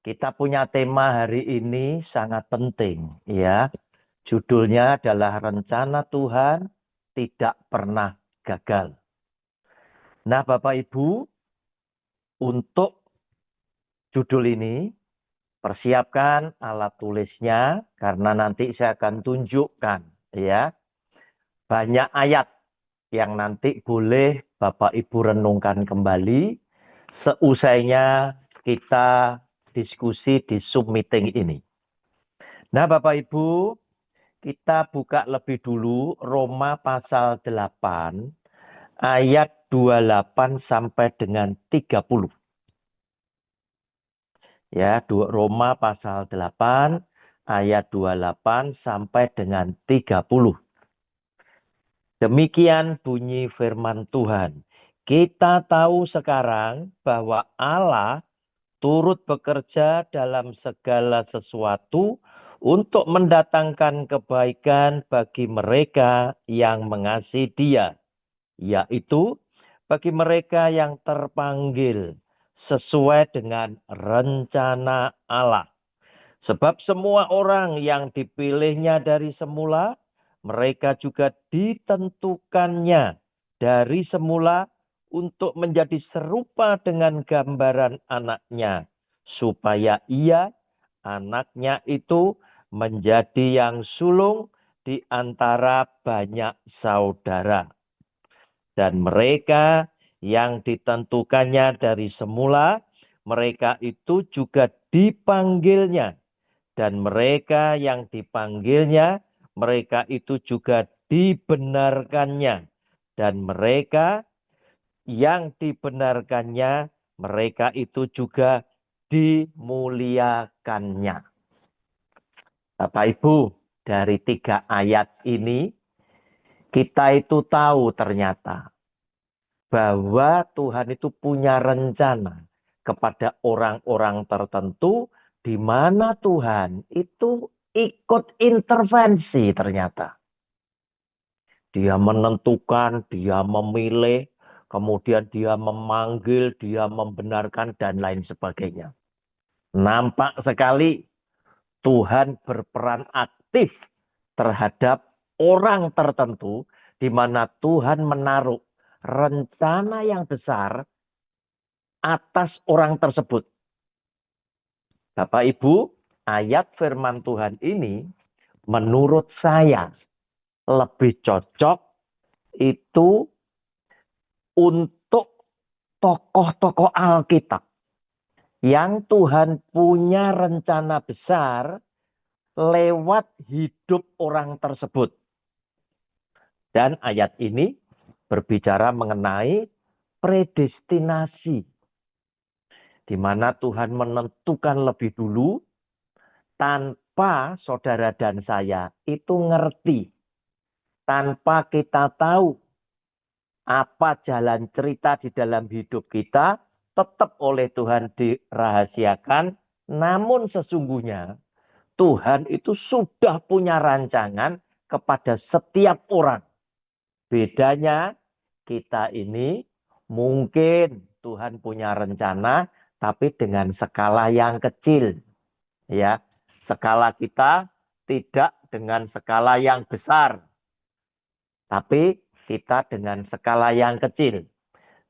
Kita punya tema hari ini sangat penting, ya. Judulnya adalah Rencana Tuhan Tidak Pernah Gagal. Nah, Bapak Ibu, untuk judul ini, persiapkan alat tulisnya karena nanti saya akan tunjukkan, ya, banyak ayat yang nanti boleh Bapak Ibu renungkan kembali seusainya kita diskusi di Zoom meeting ini. Nah, Bapak Ibu, kita buka lebih dulu Roma pasal 8 ayat 28 sampai dengan 30. Ya, Roma pasal 8 ayat 28 sampai dengan 30. Demikian bunyi firman Tuhan. Kita tahu sekarang bahwa Allah turut bekerja dalam segala sesuatu untuk mendatangkan kebaikan bagi mereka yang mengasihi Dia, yaitu bagi mereka yang terpanggil sesuai dengan rencana Allah. Sebab semua orang yang dipilihnya dari semula, mereka juga ditentukannya dari semula untuk menjadi serupa dengan gambaran anaknya, supaya ia, anaknya itu, menjadi yang sulung di antara banyak saudara. Dan mereka yang ditentukannya dari semula, mereka itu juga dipanggilnya. Dan mereka yang dipanggilnya, mereka itu juga dibenarkannya. Dan mereka yang dibenarkannya, mereka itu juga dimuliakannya. Bapak Ibu, dari 3 ayat ini, kita itu tahu ternyata bahwa Tuhan itu punya rencana kepada orang-orang tertentu di mana Tuhan itu ikut intervensi ternyata. Dia menentukan, dia memilih, kemudian dia memanggil, dia membenarkan, dan lain sebagainya. Nampak sekali Tuhan berperan aktif terhadap orang tertentu di mana Tuhan menaruh rencana yang besar atas orang tersebut. Bapak Ibu, ayat firman Tuhan ini menurut saya lebih cocok itu untuk tokoh-tokoh Alkitab yang Tuhan punya rencana besar lewat hidup orang tersebut. Dan ayat ini berbicara mengenai predestinasi, di mana Tuhan menentukan lebih dulu tanpa saudara dan saya itu ngerti, tanpa kita tahu apa jalan cerita di dalam hidup kita, tetap oleh Tuhan dirahasiakan. Namun sesungguhnya Tuhan itu sudah punya rancangan kepada setiap orang. Bedanya kita ini mungkin Tuhan punya rencana tapi dengan skala yang kecil. Ya, skala kita tidak dengan skala yang besar. Tapi kita dengan skala yang kecil.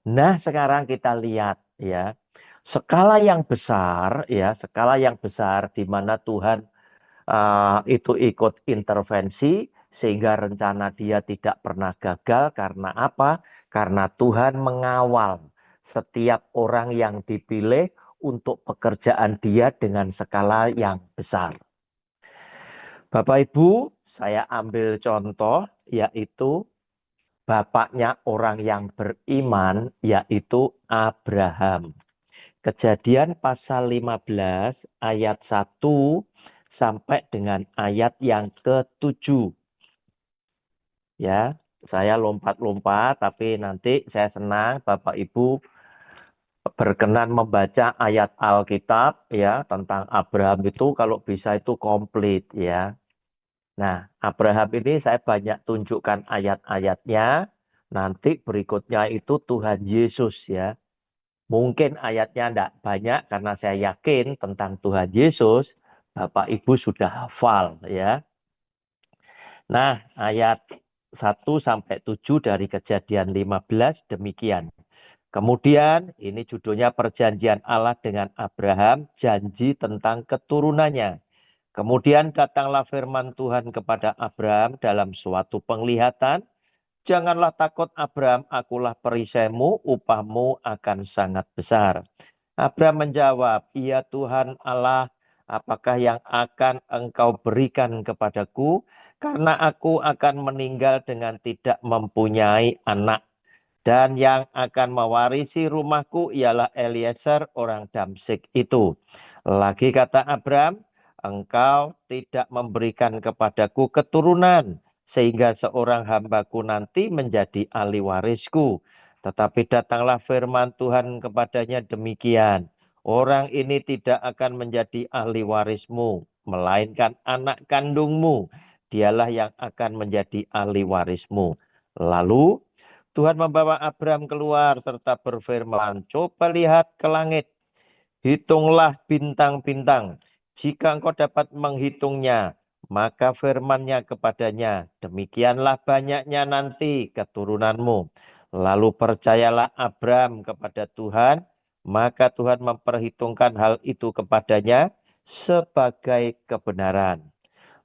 Nah, sekarang kita lihat ya. Skala yang besar ya, skala yang besar di mana Tuhan itu ikut intervensi sehingga rencana dia tidak pernah gagal. Karena apa? Karena Tuhan mengawal setiap orang yang dipilih untuk pekerjaan dia dengan skala yang besar. Bapak Ibu, saya ambil contoh yaitu bapaknya orang yang beriman yaitu Abraham. Kejadian pasal 15 ayat 1 sampai dengan ayat yang ke-7. Ya, saya lompat-lompat tapi nanti saya senang Bapak Ibu berkenan membaca ayat Alkitab ya tentang Abraham itu kalau bisa itu komplit ya. Nah, Abraham ini saya banyak tunjukkan ayat-ayatnya. Nanti berikutnya itu Tuhan Yesus ya. Mungkin ayatnya tidak banyak karena saya yakin tentang Tuhan Yesus, Bapak Ibu sudah hafal ya. Nah, ayat 1-7 dari Kejadian 15 demikian. Kemudian ini judulnya perjanjian Allah dengan Abraham, janji tentang keturunannya. Kemudian datanglah firman Tuhan kepada Abraham dalam suatu penglihatan. Janganlah takut Abraham, akulah perisaimu, upahmu akan sangat besar. Abraham menjawab, iya Tuhan Allah, apakah yang akan engkau berikan kepadaku? Karena aku akan meninggal dengan tidak mempunyai anak. Dan yang akan mewarisi rumahku ialah Eliezer orang Damsyik itu. Lagi kata Abraham, engkau tidak memberikan kepadaku keturunan, sehingga seorang hambaku nanti menjadi ahli warisku. Tetapi datanglah firman Tuhan kepadanya demikian. Orang ini tidak akan menjadi ahli warismu, melainkan anak kandungmu. Dialah yang akan menjadi ahli warismu. Lalu Tuhan membawa Abraham keluar serta berfirman, coba lihat ke langit, hitunglah bintang-bintang. Jika engkau dapat menghitungnya, maka firman-Nya kepadanya, demikianlah banyaknya nanti keturunanmu. Lalu percayalah Abraham kepada Tuhan, maka Tuhan memperhitungkan hal itu kepadanya sebagai kebenaran.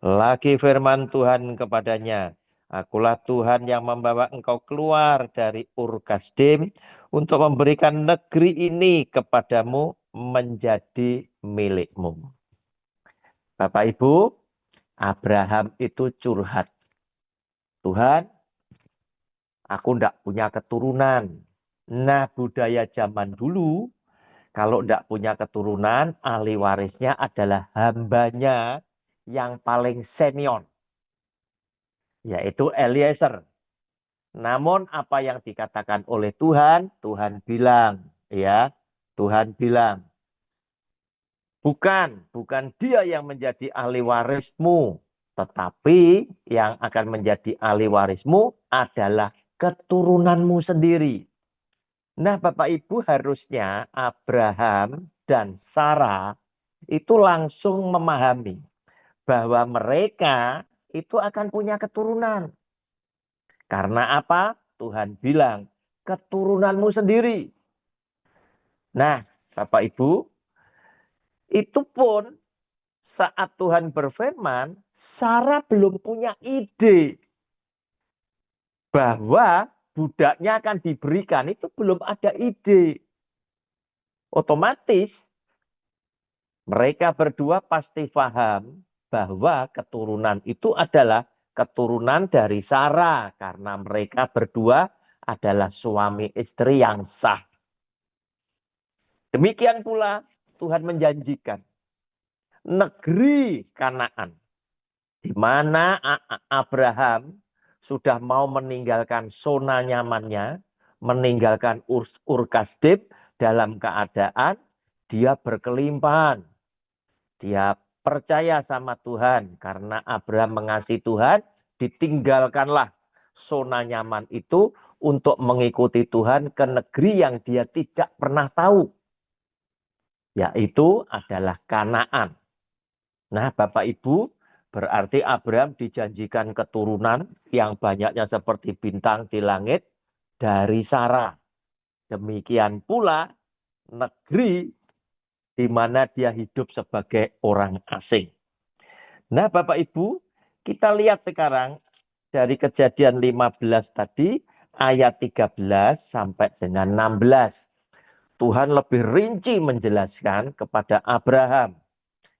Lagi firman Tuhan kepadanya, akulah Tuhan yang membawa engkau keluar dari Ur Kasdim untuk memberikan negeri ini kepadamu menjadi milikmu. Bapak Ibu, Abraham itu curhat. Tuhan, aku tidak punya keturunan. Nah, budaya zaman dulu, kalau tidak punya keturunan, ahli warisnya adalah hambanya yang paling senior, yaitu Eliezer. Namun apa yang dikatakan oleh Tuhan, Tuhan bilang, ya, Tuhan bilang, bukan dia yang menjadi ahli warismu, tetapi yang akan menjadi ahli warismu adalah keturunanmu sendiri. Nah, Bapak Ibu, harusnya Abraham dan Sarah itu langsung memahami bahwa mereka itu akan punya keturunan. Karena apa? Tuhan bilang, keturunanmu sendiri. Nah, Bapak Ibu, itu pun saat Tuhan berfirman, Sarah belum punya ide bahwa budaknya akan diberikan. Itu belum ada ide. Otomatis mereka berdua pasti paham bahwa keturunan itu adalah keturunan dari Sarah. Karena mereka berdua adalah suami istri yang sah. Demikian pula Tuhan menjanjikan negeri Kanaan, di mana Abraham sudah mau meninggalkan zona nyamannya, meninggalkan Ur Kasdim dalam keadaan dia berkelimpahan. Dia percaya sama Tuhan karena Abraham mengasihi Tuhan, ditinggalkanlah zona nyaman itu untuk mengikuti Tuhan ke negeri yang dia tidak pernah tahu, yaitu adalah Kanaan. Nah, Bapak Ibu, berarti Abraham dijanjikan keturunan yang banyaknya seperti bintang di langit dari Sarah. Demikian pula negeri di mana dia hidup sebagai orang asing. Nah, Bapak Ibu, kita lihat sekarang dari Kejadian 15 tadi, ayat 13 sampai dengan 16. Tuhan lebih rinci menjelaskan kepada Abraham.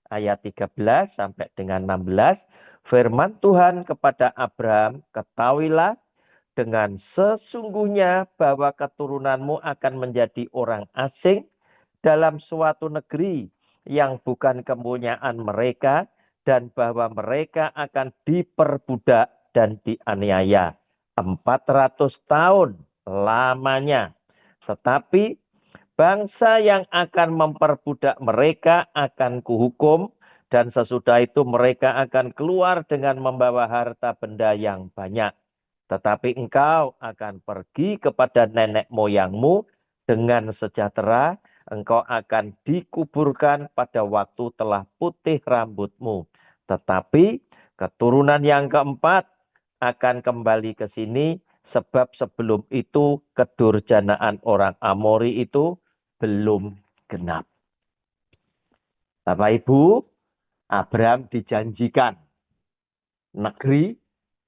Ayat 13 sampai dengan 16, firman Tuhan kepada Abraham, ketahuilah dengan sesungguhnya bahwa keturunanmu akan menjadi orang asing dalam suatu negeri yang bukan kepunyaan mereka, dan bahwa mereka akan diperbudak dan dianiaya 400 tahun lamanya. Tetapi bangsa yang akan memperbudak mereka akan kuhukum, dan sesudah itu mereka akan keluar dengan membawa harta benda yang banyak. Tetapi engkau akan pergi kepada nenek moyangmu dengan sejahtera, engkau akan dikuburkan pada waktu telah putih rambutmu. Tetapi keturunan yang keempat akan kembali ke sini, sebab sebelum itu kedurjanaan orang Amori itu belum genap. Bapak Ibu, Abraham dijanjikan negeri,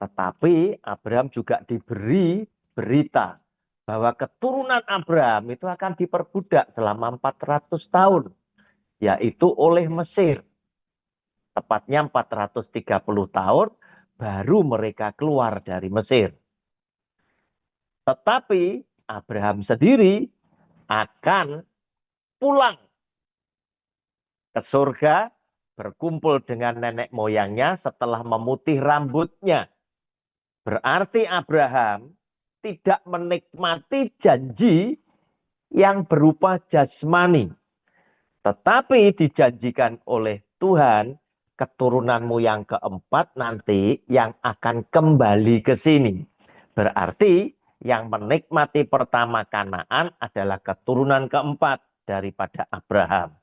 tetapi Abraham juga diberi berita bahwa keturunan Abraham itu akan diperbudak selama 400 tahun, yaitu oleh Mesir. Tepatnya 430 tahun baru mereka keluar dari Mesir. Tetapi Abraham sendiri akan pulang ke surga, berkumpul dengan nenek moyangnya setelah memutih rambutnya. Berarti Abraham tidak menikmati janji yang berupa jasmani. Tetapi dijanjikan oleh Tuhan, keturunanmu yang keempat nanti yang akan kembali ke sini. Berarti yang menikmati pertama Kanaan adalah keturunan keempat daripada Abraham.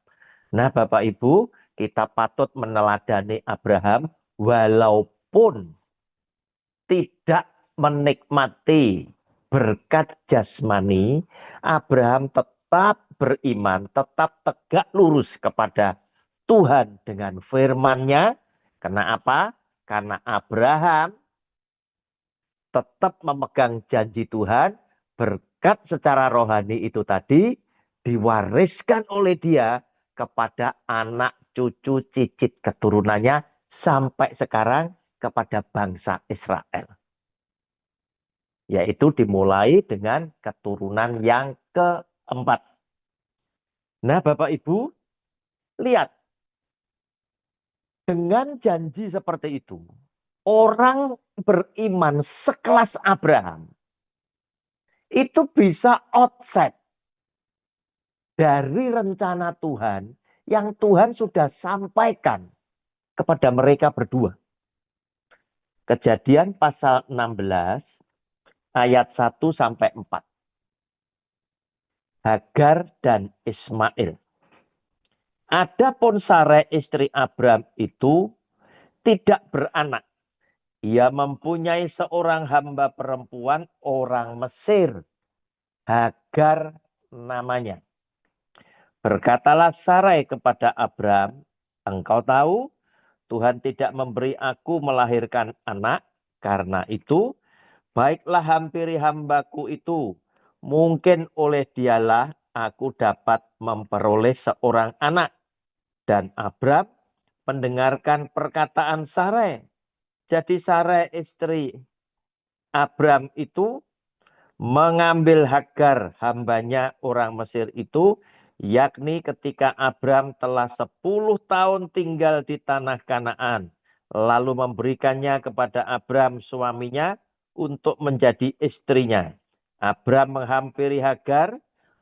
Nah, Bapak Ibu, kita patut meneladani Abraham walaupun tidak menikmati berkat jasmani, Abraham tetap beriman, tetap tegak lurus kepada Tuhan dengan firman-Nya. Karena apa? Karena Abraham tetap memegang janji Tuhan, berkat secara rohani itu tadi diwariskan oleh dia kepada anak cucu cicit keturunannya sampai sekarang kepada bangsa Israel. Yaitu dimulai dengan keturunan yang keempat. Nah, Bapak Ibu, lihat. Dengan janji seperti itu, orang beriman sekelas Abraham itu bisa outset dari rencana Tuhan yang Tuhan sudah sampaikan kepada mereka berdua. Kejadian pasal 16 ayat 1 sampai 4. Hagar dan Ismail. Adapun Sarai istri Abraham itu tidak beranak. Ia mempunyai seorang hamba perempuan orang Mesir. Hagar namanya. Berkatalah Sarai kepada Abraham, engkau tahu Tuhan tidak memberi aku melahirkan anak, karena itu baiklah hampiri hambaku itu. Mungkin oleh dialah aku dapat memperoleh seorang anak. Dan Abraham mendengarkan perkataan Sarai. Jadi Sarai istri Abraham itu mengambil Hagar hambanya orang Mesir itu, yakni ketika Abraham telah 10 tahun tinggal di tanah Kanaan, lalu memberikannya kepada Abraham suaminya untuk menjadi istrinya. Abraham menghampiri Hagar,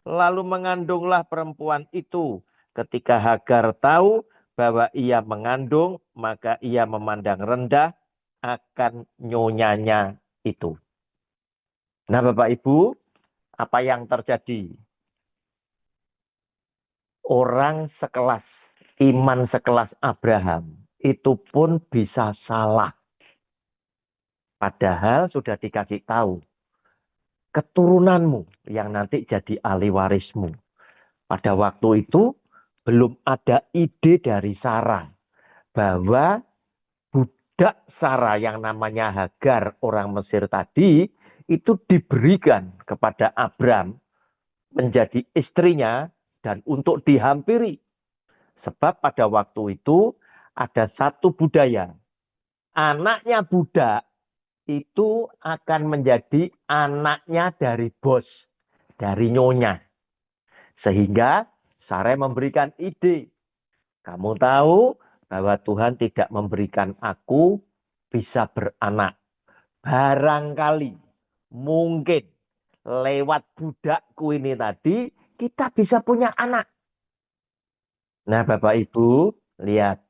lalu mengandunglah perempuan itu. Ketika Hagar tahu bahwa ia mengandung, maka ia memandang rendah akan nyonyanya itu. Nah, Bapak Ibu, apa yang terjadi? Orang sekelas, iman sekelas Abraham, itu pun bisa salah. Padahal sudah dikasih tahu, keturunanmu yang nanti jadi ahli warismu. Pada waktu itu, belum ada ide dari Sarah, bahwa budak Sarah yang namanya Hagar, orang Mesir tadi, itu diberikan kepada Abraham menjadi istrinya dan untuk dihampiri. Sebab pada waktu itu ada satu budaya. Anaknya budak itu akan menjadi anaknya dari bos, dari nyonya. Sehingga Sarai memberikan ide. Kamu tahu bahwa Tuhan tidak memberikan aku bisa beranak. Barangkali, mungkin lewat budakku ini tadi, kita bisa punya anak. Nah, Bapak Ibu, lihat.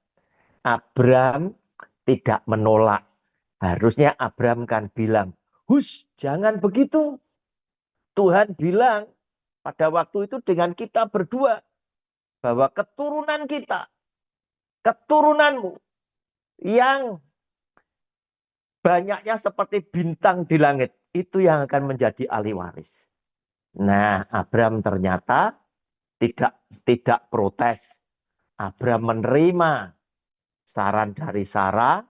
Abraham tidak menolak. Harusnya Abraham kan bilang, "Hush, jangan begitu. Tuhan bilang, pada waktu itu dengan kita berdua. Bahwa keturunan kita, keturunanmu yang banyaknya seperti bintang di langit. Itu yang akan menjadi ahli waris. Nah, Abraham ternyata tidak protes. Abraham menerima saran dari Sarah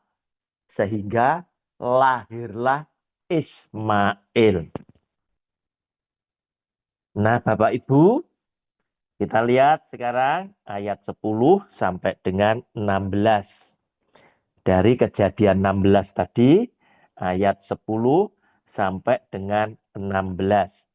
sehingga lahirlah Ismail. Nah, Bapak Ibu, kita lihat sekarang ayat 10 sampai dengan 16. Dari Kejadian 16 tadi, ayat 10 sampai dengan 16.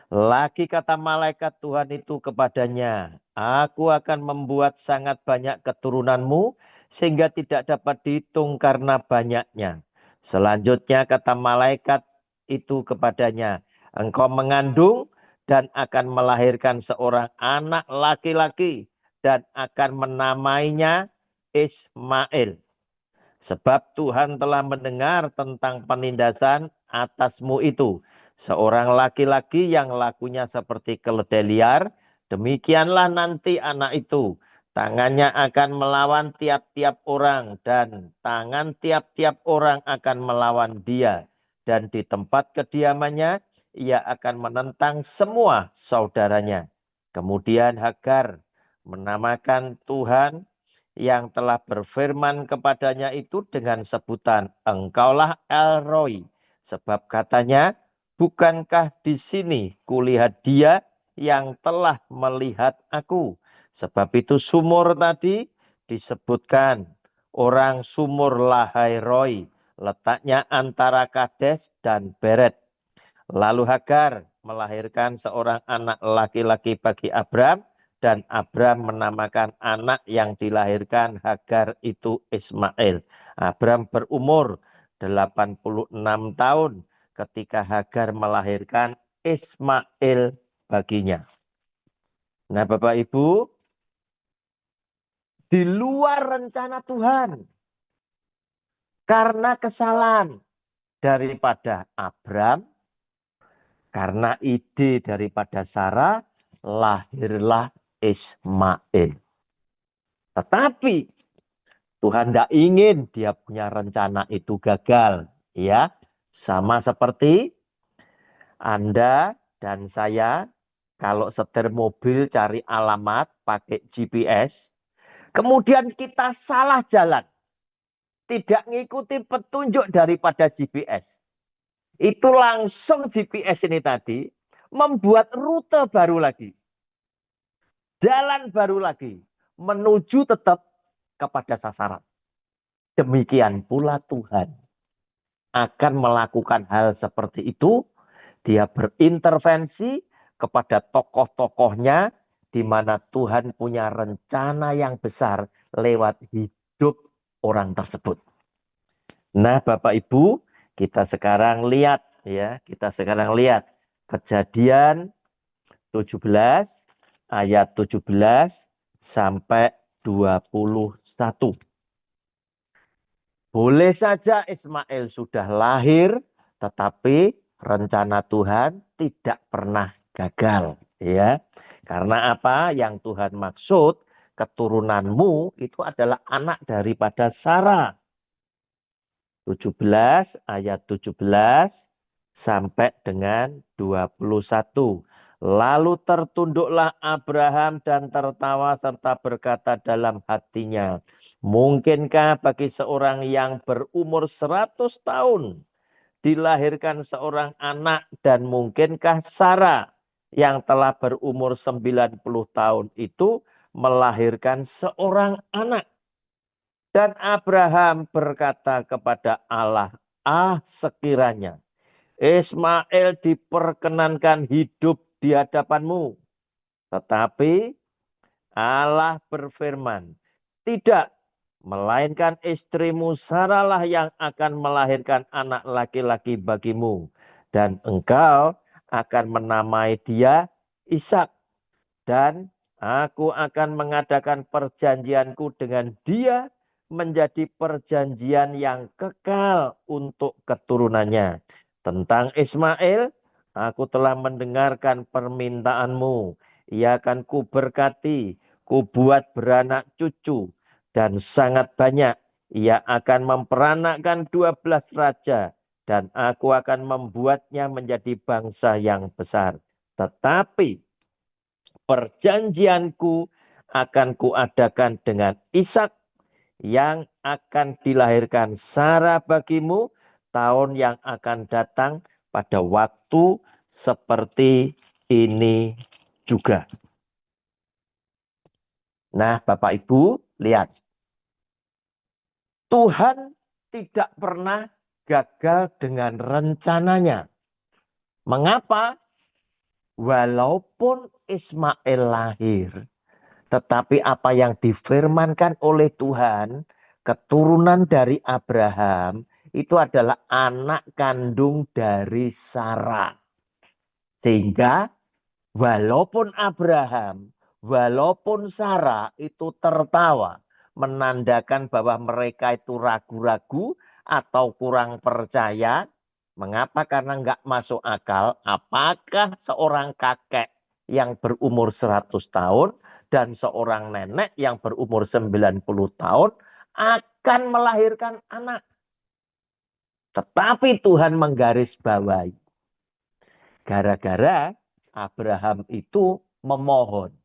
Lagi kata malaikat Tuhan itu kepadanya, aku akan membuat sangat banyak keturunanmu, sehingga tidak dapat dihitung karena banyaknya. Selanjutnya kata malaikat itu kepadanya, engkau mengandung dan akan melahirkan seorang anak laki-laki, dan akan menamainya Ismail. Sebab Tuhan telah mendengar tentang penindasan atasmu itu. Seorang laki-laki yang lakunya seperti keledai liar, demikianlah nanti anak itu. Tangannya akan melawan tiap-tiap orang, dan tangan tiap-tiap orang akan melawan dia. Dan di tempat kediamannya, ia akan menentang semua saudaranya. Kemudian Hagar menamakan Tuhan yang telah berfirman kepadanya itu dengan sebutan, engkaulah El Roi. Sebab katanya, bukankah di sini kulihat dia yang telah melihat aku. Sebab itu sumur tadi disebutkan orang sumur Lahai Roi. Letaknya antara Kades dan Beret. Lalu Hagar melahirkan seorang anak laki-laki bagi Abram. Dan Abram menamakan anak yang dilahirkan Hagar itu Ismail. Abram berumur 86 tahun ketika Hagar melahirkan Ismail baginya. Nah, Bapak Ibu, di luar rencana Tuhan, karena kesalahan daripada Abram, karena ide daripada Sarah, lahirlah Ismail. Tetapi Tuhan tidak ingin dia punya rencana itu gagal. Ya, sama seperti Anda dan saya kalau setir mobil cari alamat pakai GPS, kemudian kita salah jalan, tidak mengikuti petunjuk daripada GPS. Itu langsung GPS ini tadi membuat rute baru lagi. Jalan baru lagi menuju tetap kepada sasaran. Demikian pula Tuhan akan melakukan hal seperti itu. Dia berintervensi kepada tokoh-tokohnya di mana Tuhan punya rencana yang besar lewat hidup orang tersebut. Nah, Bapak Ibu, kita sekarang lihat ya, Kejadian 17 ayat 17 sampai 21. Boleh saja Ismail sudah lahir, tetapi rencana Tuhan tidak pernah gagal, ya. Karena apa? Yang Tuhan maksud, keturunanmu itu adalah anak daripada Sarah. 17 ayat 17 sampai dengan 21. Lalu tertunduklah Abraham dan tertawa serta berkata dalam hatinya, mungkinkah bagi seorang yang berumur 100 tahun dilahirkan seorang anak, dan mungkinkah Sarah yang telah berumur 90 tahun itu melahirkan seorang anak? Dan Abraham berkata kepada Allah, sekiranya Ismail diperkenankan hidup di hadapanmu. Tetapi Allah berfirman, tidak, melainkan istrimu Sarahlah yang akan melahirkan anak laki-laki bagimu. Dan engkau akan menamai dia Ishak. Dan aku akan mengadakan perjanjianku dengan dia menjadi perjanjian yang kekal untuk keturunannya. Tentang Ismail, Aku telah mendengarkan permintaanmu. Ia akan kuberkati, kubuat beranak cucu, dan sangat banyak. Ia akan memperanakkan 12 raja, dan aku akan membuatnya menjadi bangsa yang besar. Tetapi perjanjianku akan kuadakan dengan Ishak yang akan dilahirkan Sarah bagimu tahun yang akan datang pada waktu seperti ini juga. Nah, Bapak Ibu, lihat. Tuhan tidak pernah gagal dengan rencananya. Mengapa? Walaupun Ismail lahir, tetapi apa yang difirmankan oleh Tuhan, keturunan dari Abraham, itu adalah anak kandung dari Sarah. Sehingga walaupun Abraham, walaupun Sarah itu tertawa, menandakan bahwa mereka itu ragu-ragu atau kurang percaya. Mengapa? Karena nggak masuk akal. Apakah seorang kakek yang berumur 100 tahun dan seorang nenek yang berumur 90 tahun akan melahirkan anak? Tetapi Tuhan menggarisbawahi. Gara-gara Abraham itu memohon.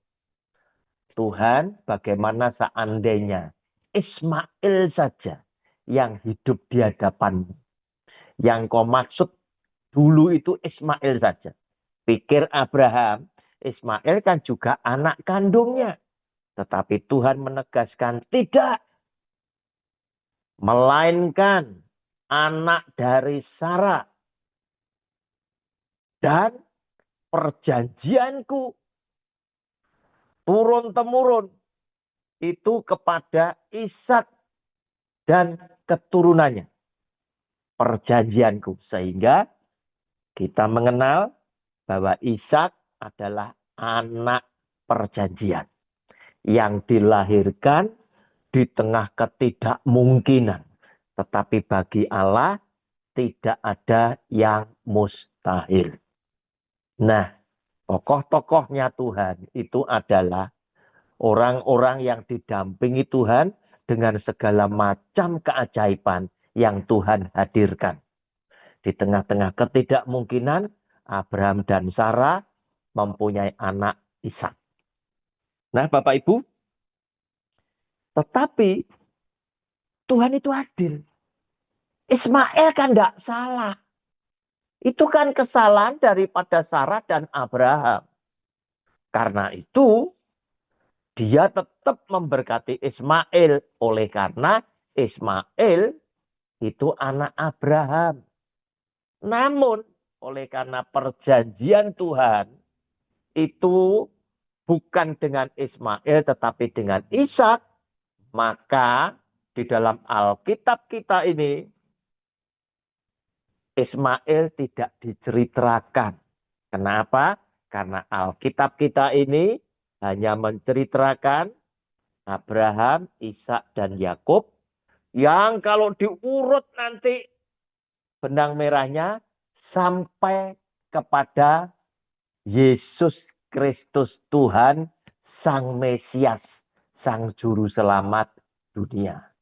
Tuhan, bagaimana seandainya Ismail saja yang hidup di hadapanmu. Yang kau maksud dulu itu Ismail saja. Pikir Abraham, Ismail kan juga anak kandungnya. Tetapi Tuhan menegaskan tidak. Melainkan anak dari Sarah. Dan perjanjianku turun-temurun itu kepada Ishak dan keturunannya. Perjanjianku. Sehingga kita mengenal bahwa Ishak adalah anak perjanjian yang dilahirkan di tengah ketidakmungkinan. Tetapi bagi Allah tidak ada yang mustahil. Nah, tokoh-tokohnya Tuhan itu adalah orang-orang yang didampingi Tuhan dengan segala macam keajaiban yang Tuhan hadirkan. Di tengah-tengah ketidakmungkinan, Abraham dan Sarah mempunyai anak Ishak. Nah, Bapak Ibu, tetapi Tuhan itu adil. Ismail kan tidak salah. Itu kan kesalahan daripada Sarah dan Abraham. Karena itu, dia tetap memberkati Ismail. Oleh karena Ismail itu anak Abraham. Namun, oleh karena perjanjian Tuhan, itu bukan dengan Ismail tetapi dengan Ishak, maka di dalam Alkitab kita ini Ismail tidak diceritakan. Kenapa? Karena Alkitab kita ini hanya menceritakan Abraham, Ishak, dan Yakub yang kalau diurut nanti benang merahnya sampai kepada Yesus Kristus Tuhan, Sang Mesias, Sang Juru Selamat dunia.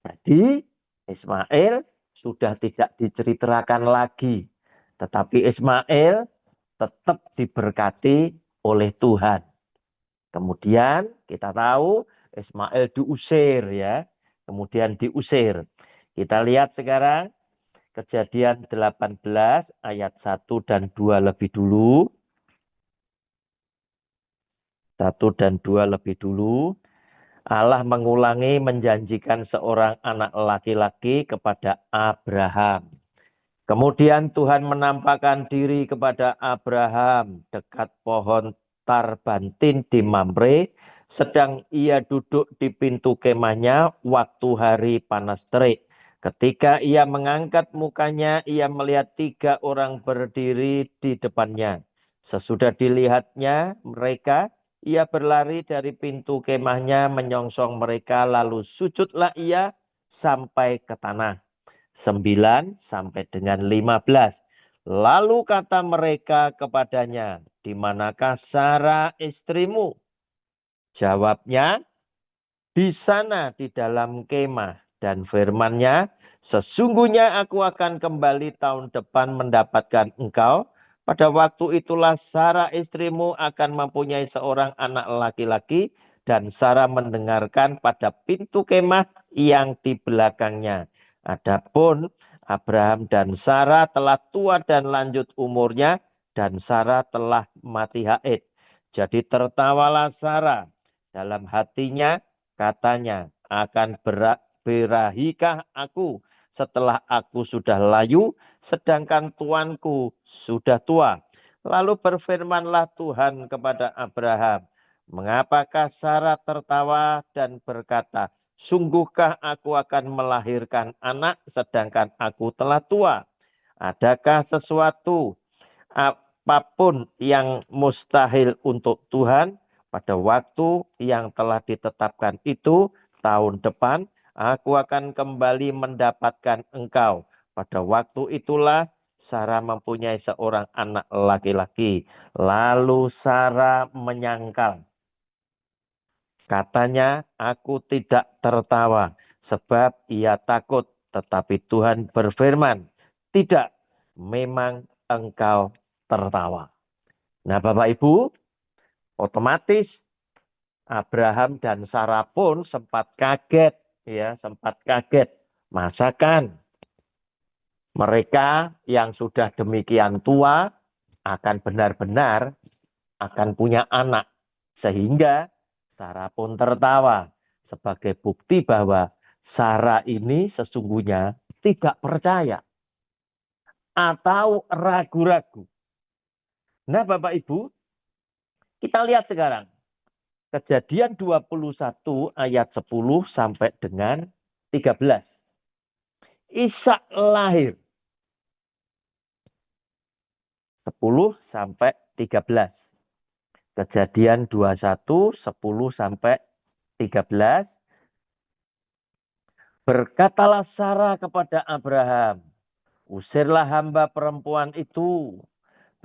Jadi Ismail sudah tidak diceritakan lagi. Tetapi Ismail tetap diberkati oleh Tuhan. Kemudian kita tahu Ismail diusir ya. Kemudian diusir. Kita lihat sekarang Kejadian 18 ayat 1 dan 2 lebih dulu. 1 dan 2 lebih dulu. Allah mengulangi menjanjikan seorang anak laki-laki kepada Abraham. Kemudian Tuhan menampakkan diri kepada Abraham dekat pohon tarbantin di Mamre, sedang ia duduk di pintu kemahnya waktu hari panas terik. Ketika ia mengangkat mukanya, ia melihat 3 orang berdiri di depannya. Sesudah dilihatnya mereka, ia berlari dari pintu kemahnya menyongsong mereka, lalu sujudlah ia sampai ke tanah. 9 sampai dengan 15. Lalu kata mereka kepadanya, "Di manakah Sara istrimu?" Jawabnya, "Di sana di dalam kemah." Dan firman-Nya, "Sesungguhnya aku akan kembali tahun depan mendapatkan engkau. Pada waktu itulah Sara istrimu akan mempunyai seorang anak laki-laki." Dan Sara mendengarkan pada pintu kemah yang di belakangnya. Adapun Abraham dan Sara telah tua dan lanjut umurnya, dan Sara telah mati haid. Jadi tertawalah Sara dalam hatinya. Katanya, "Akan berahikah aku setelah aku sudah layu, sedangkan tuanku sudah tua?" Lalu berfirmanlah Tuhan kepada Abraham, "Mengapakah Sara tertawa dan berkata, 'Sungguhkah aku akan melahirkan anak sedangkan aku telah tua?' Adakah sesuatu apapun yang mustahil untuk Tuhan? Pada waktu yang telah ditetapkan itu, tahun depan, aku akan kembali mendapatkan engkau. Pada waktu itulah Sara mempunyai seorang anak laki-laki. Lalu Sara menyangkal. Katanya, "Aku tidak tertawa, sebab ia takut." Tetapi Tuhan berfirman, "Tidak, memang engkau tertawa." Nah, Bapak Ibu, otomatis Abraham dan Sarah pun sempat kaget, ya, sempat kaget. Masakan mereka yang sudah demikian tua akan benar-benar akan punya anak, sehingga Sarah pun tertawa sebagai bukti bahwa Sarah ini sesungguhnya tidak percaya atau ragu-ragu. Nah, Bapak Ibu, kita lihat sekarang Kejadian 21 ayat 10 sampai dengan 13. Ishak lahir 10 sampai 13. Kejadian 21 10 sampai 13. Berkatalah Sarah kepada Abraham, "Usirlah hamba perempuan itu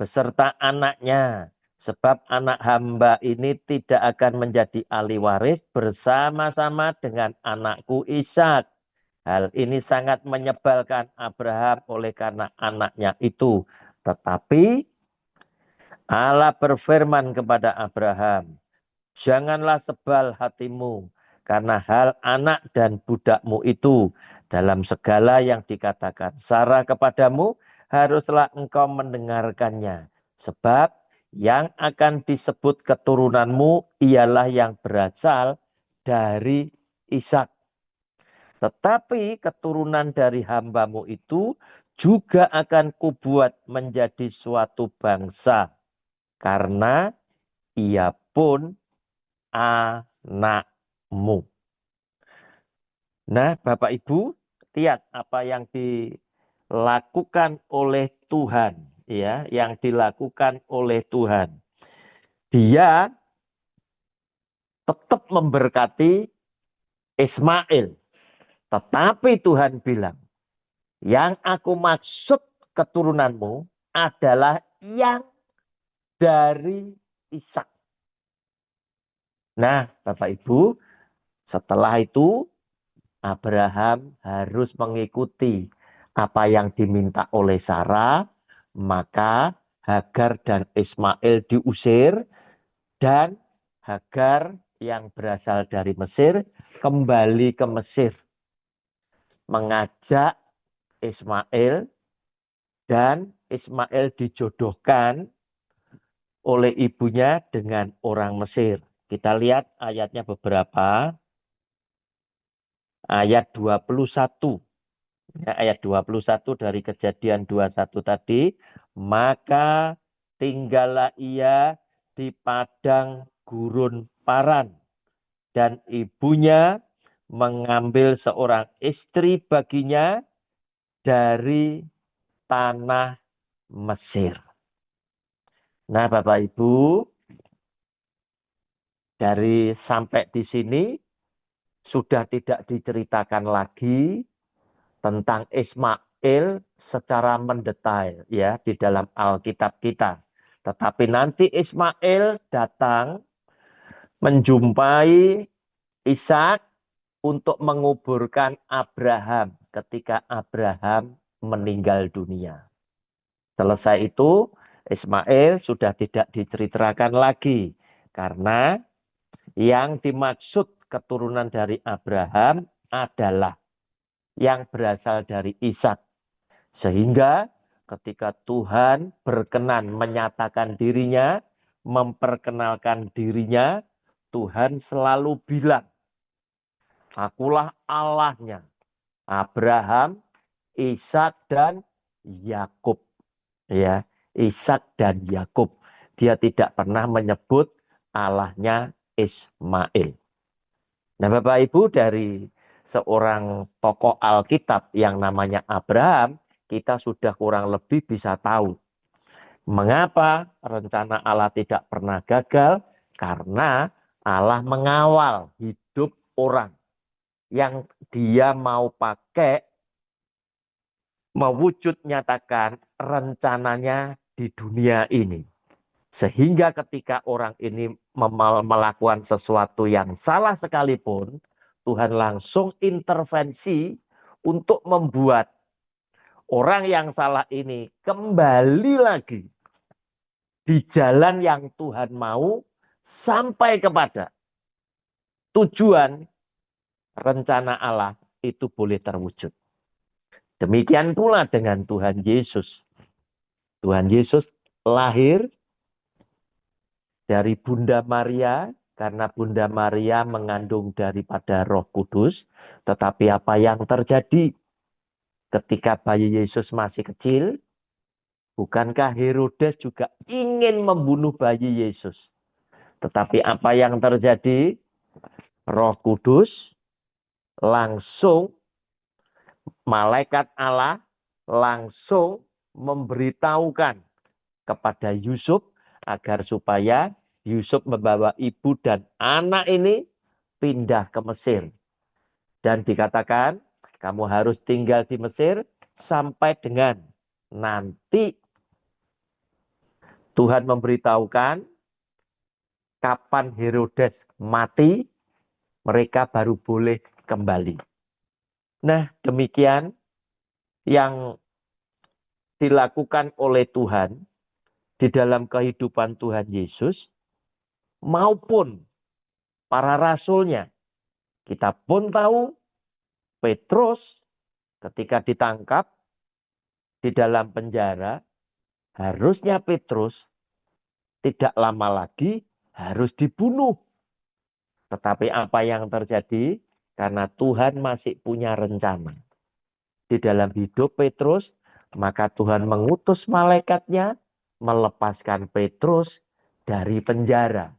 beserta anaknya, sebab anak hamba ini tidak akan menjadi ahli waris bersama-sama dengan anakku Ishak." Hal ini sangat menyebalkan Abraham oleh karena anaknya itu. Tetapi Allah berfirman kepada Abraham, "Janganlah sebal hatimu karena hal anak dan budakmu itu. Dalam segala yang dikatakan Sarah kepadamu, haruslah engkau mendengarkannya. Sebab yang akan disebut keturunanmu ialah yang berasal dari Ishak. Tetapi keturunan dari hambamu itu juga akan kubuat menjadi suatu bangsa, karena ia pun anakmu." Nah, Bapak Ibu, lihat apa yang dilakukan oleh Tuhan, ya, yang dilakukan oleh Tuhan. Dia tetap memberkati Ismail, tetapi Tuhan bilang, "Yang aku maksud keturunanmu adalah yang dari Ishak." Nah, Bapak Ibu, setelah itu Abraham harus mengikuti apa yang diminta oleh Sarah, maka Hagar dan Ismail diusir, dan Hagar yang berasal dari Mesir kembali ke Mesir, mengajak Ismail, dan Ismail dijodohkan oleh ibunya dengan orang Mesir. Kita lihat ayatnya beberapa. Ayat 21. Ya, ayat 21 dari Kejadian 21 tadi. "Maka tinggallah ia di padang gurun Paran, dan ibunya mengambil seorang istri baginya dari tanah Mesir." Nah, Bapak Ibu, dari sampai di sini sudah tidak diceritakan lagi tentang Ismail secara mendetail ya di dalam Alkitab kita. Tetapi nanti Ismail datang menjumpai Ishak untuk menguburkan Abraham ketika Abraham meninggal dunia. Selesai itu, Ismail sudah tidak diceritakan lagi karena yang dimaksud keturunan dari Abraham adalah yang berasal dari Ishak. Sehingga ketika Tuhan berkenan menyatakan dirinya, memperkenalkan dirinya, Tuhan selalu bilang, akulah Allahnya Abraham, Ishak dan Yakub. Ya, Ishak dan Yakub. Dia tidak pernah menyebut Allahnya Ismail. Nah, Bapak Ibu, dari seorang tokoh Alkitab yang namanya Abraham, kita sudah kurang lebih bisa tahu mengapa rencana Allah tidak pernah gagal, karena Allah mengawal hidup orang yang dia mau pakai mewujud nyatakan rencananya di dunia ini. Sehingga ketika orang ini melakukan sesuatu yang salah sekalipun, Tuhan langsung intervensi untuk membuat orang yang salah ini kembali lagi di jalan yang Tuhan mau sampai kepada tujuan rencana Allah itu boleh terwujud. Demikian pula dengan Tuhan Yesus. Tuhan Yesus lahir dari Bunda Maria, karena Bunda Maria mengandung daripada Roh Kudus. Tetapi apa yang terjadi ketika bayi Yesus masih kecil? Bukankah Herodes juga ingin membunuh bayi Yesus? Tetapi apa yang terjadi? Roh Kudus langsung, malaikat Allah langsung memberitahukan kepada Yusuf agar supaya Yusuf membawa ibu dan anak ini pindah ke Mesir. Dan dikatakan, kamu harus tinggal di Mesir sampai dengan nanti Tuhan memberitahukan kapan Herodes mati, mereka baru boleh kembali. Nah, demikian yang dilakukan oleh Tuhan di dalam kehidupan Tuhan Yesus maupun para rasulnya. Kita pun tahu Petrus ketika ditangkap di dalam penjara, harusnya Petrus tidak lama lagi harus dibunuh. Tetapi apa yang terjadi? Karena Tuhan masih punya rencana di dalam hidup Petrus, maka Tuhan mengutus malaikatnya melepaskan Petrus dari penjara.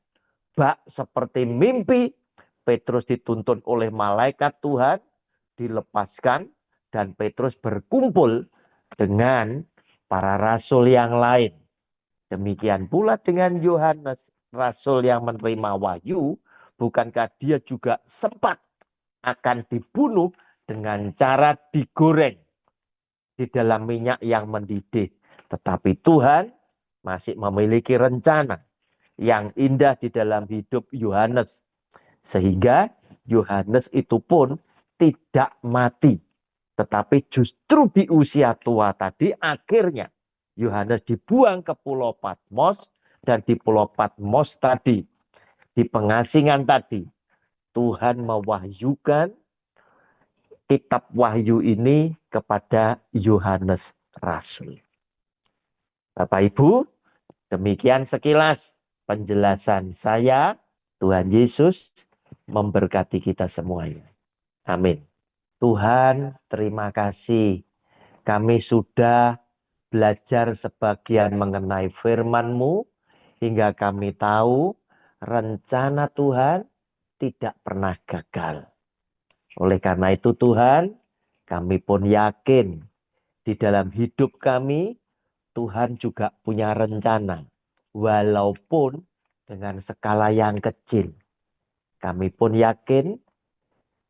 Bak seperti mimpi, Petrus dituntun oleh malaikat Tuhan, dilepaskan, dan Petrus berkumpul dengan para rasul yang lain. Demikian pula dengan Yohanes, rasul yang menerima wahyu, bukankah dia juga sempat akan dibunuh dengan cara digoreng di dalam minyak yang mendidih. Tetapi Tuhan masih memiliki rencana yang indah di dalam hidup Yohanes. Sehingga Yohanes itu pun tidak mati. Tetapi justru di usia tua tadi akhirnya Yohanes dibuang ke Pulau Patmos. Dan di Pulau Patmos tadi, di pengasingan tadi, Tuhan mewahyukan kitab Wahyu ini kepada Yohanes Rasul. Bapak Ibu, demikian sekilas penjelasan saya. Tuhan Yesus memberkati kita semuanya. Amin. Tuhan, terima kasih. Kami sudah belajar sebagian mengenai firman-Mu hingga kami tahu rencana Tuhan tidak pernah gagal. Oleh karena itu Tuhan, kami pun yakin di dalam hidup kami Tuhan juga punya rencana. Walaupun dengan skala yang kecil. Kami pun yakin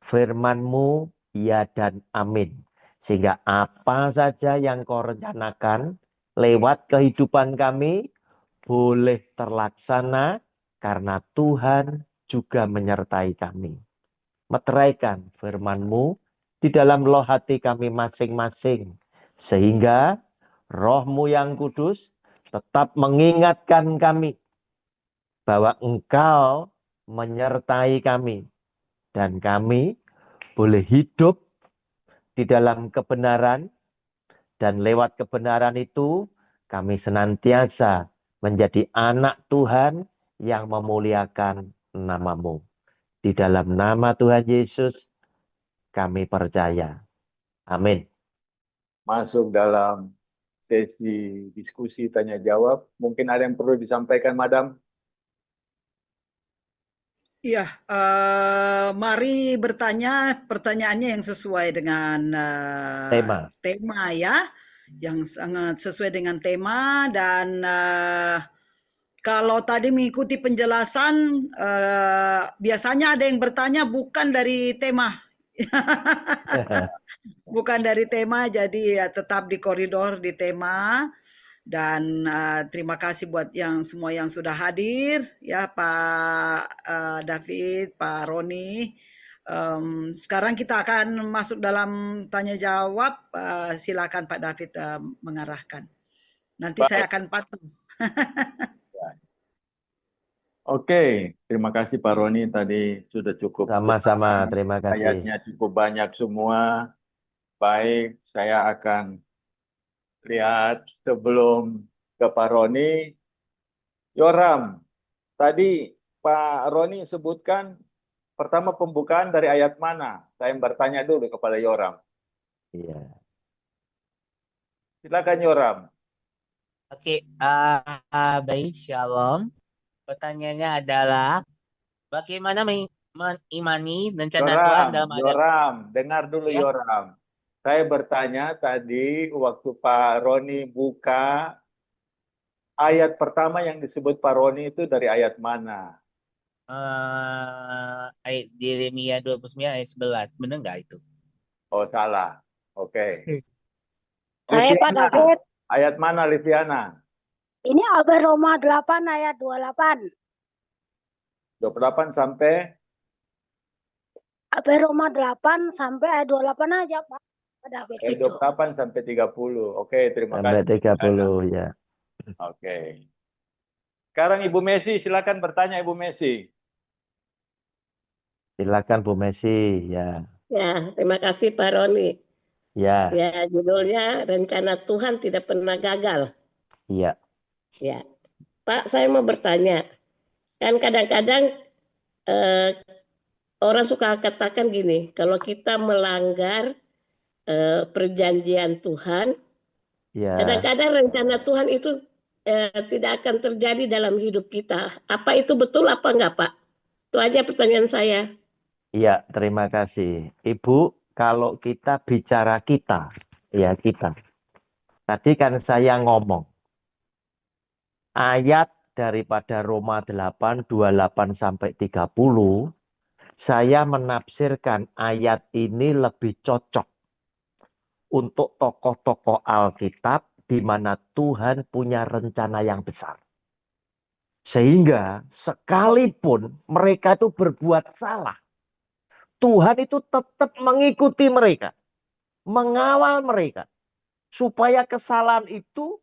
firman-Mu ya dan amin. Sehingga apa saja yang kau rencanakan lewat kehidupan kami boleh terlaksana karena Tuhan juga menyertai kami. Meteraikan firman-Mu di dalam loh hati kami masing-masing. Sehingga Roh-Mu yang kudus tetap mengingatkan kami bahwa Engkau menyertai kami. Dan kami boleh hidup di dalam kebenaran. Dan lewat kebenaran itu kami senantiasa menjadi anak Tuhan yang memuliakan nama-Mu. Di dalam nama Tuhan Yesus kami percaya. Amin. Masuk dalam sesi diskusi tanya jawab. Mungkin ada yang perlu disampaikan, Madam? Iya, mari bertanya pertanyaannya yang sesuai dengan tema ya, yang sangat sesuai dengan tema dan kalau tadi mengikuti penjelasan biasanya ada yang bertanya bukan dari tema. Bukan dari tema, jadi ya tetap di koridor di tema. Dan terima kasih buat yang semua yang sudah hadir ya Pak David, Pak Roni. Sekarang kita akan masuk dalam tanya jawab. Silakan Pak David mengarahkan. Nanti Baik. saya akan patuh. Oke, terima kasih Pak Roni tadi sudah cukup. Sama-sama, terima kasih. Ayatnya cukup banyak semua. Baik, saya akan lihat sebelum ke Pak Roni. Yoram, tadi Pak Roni sebutkan pertama pembukaan dari ayat mana? Saya bertanya dulu kepada Yoram. Iya. Silakan Yoram. Oke, baik, Shalom. Pertanyaannya adalah, bagaimana mengimani rencana Tuhan dalam adanya? Yoram, dengar dulu Ya. Yoram. Saya bertanya tadi waktu Pak Roni buka ayat pertama yang disebut Pak Roni itu dari ayat mana? Ayat Yeremia 29 ayat 11. Benar nggak itu? Oh, salah. Oke. Saya Pak David. Ayat mana, Liviana? Ini Roma 8 ayat 28. 28 sampai? Roma 8 sampai ayat 28 aja, Pak David. Ayat 28 sampai 30. Oke, terima Sampai kasih. 30 ya. Oke. Sekarang Ibu Messi, silakan bertanya Ibu Messi. Silakan Bu Messi ya. Ya, terima kasih Pak Roni. Ya. Ya, judulnya rencana Tuhan tidak pernah gagal. Iya. Ya, Pak, saya mau bertanya. Kan kadang-kadang orang suka katakan gini, kalau kita melanggar perjanjian Tuhan, kadang-kadang rencana Tuhan itu tidak akan terjadi dalam hidup kita. Apa itu betul apa enggak, Pak? Itu aja pertanyaan saya. Iya, terima kasih. Ibu, kalau kita bicara kita, ya kita. Tadi kan saya ngomong, ayat daripada Roma 8, 28 sampai 30, saya menafsirkan ayat ini lebih cocok untuk tokoh-tokoh Alkitab di mana Tuhan punya rencana yang besar. Sehingga sekalipun mereka itu berbuat salah, Tuhan itu tetap mengikuti mereka, mengawal mereka, supaya kesalahan itu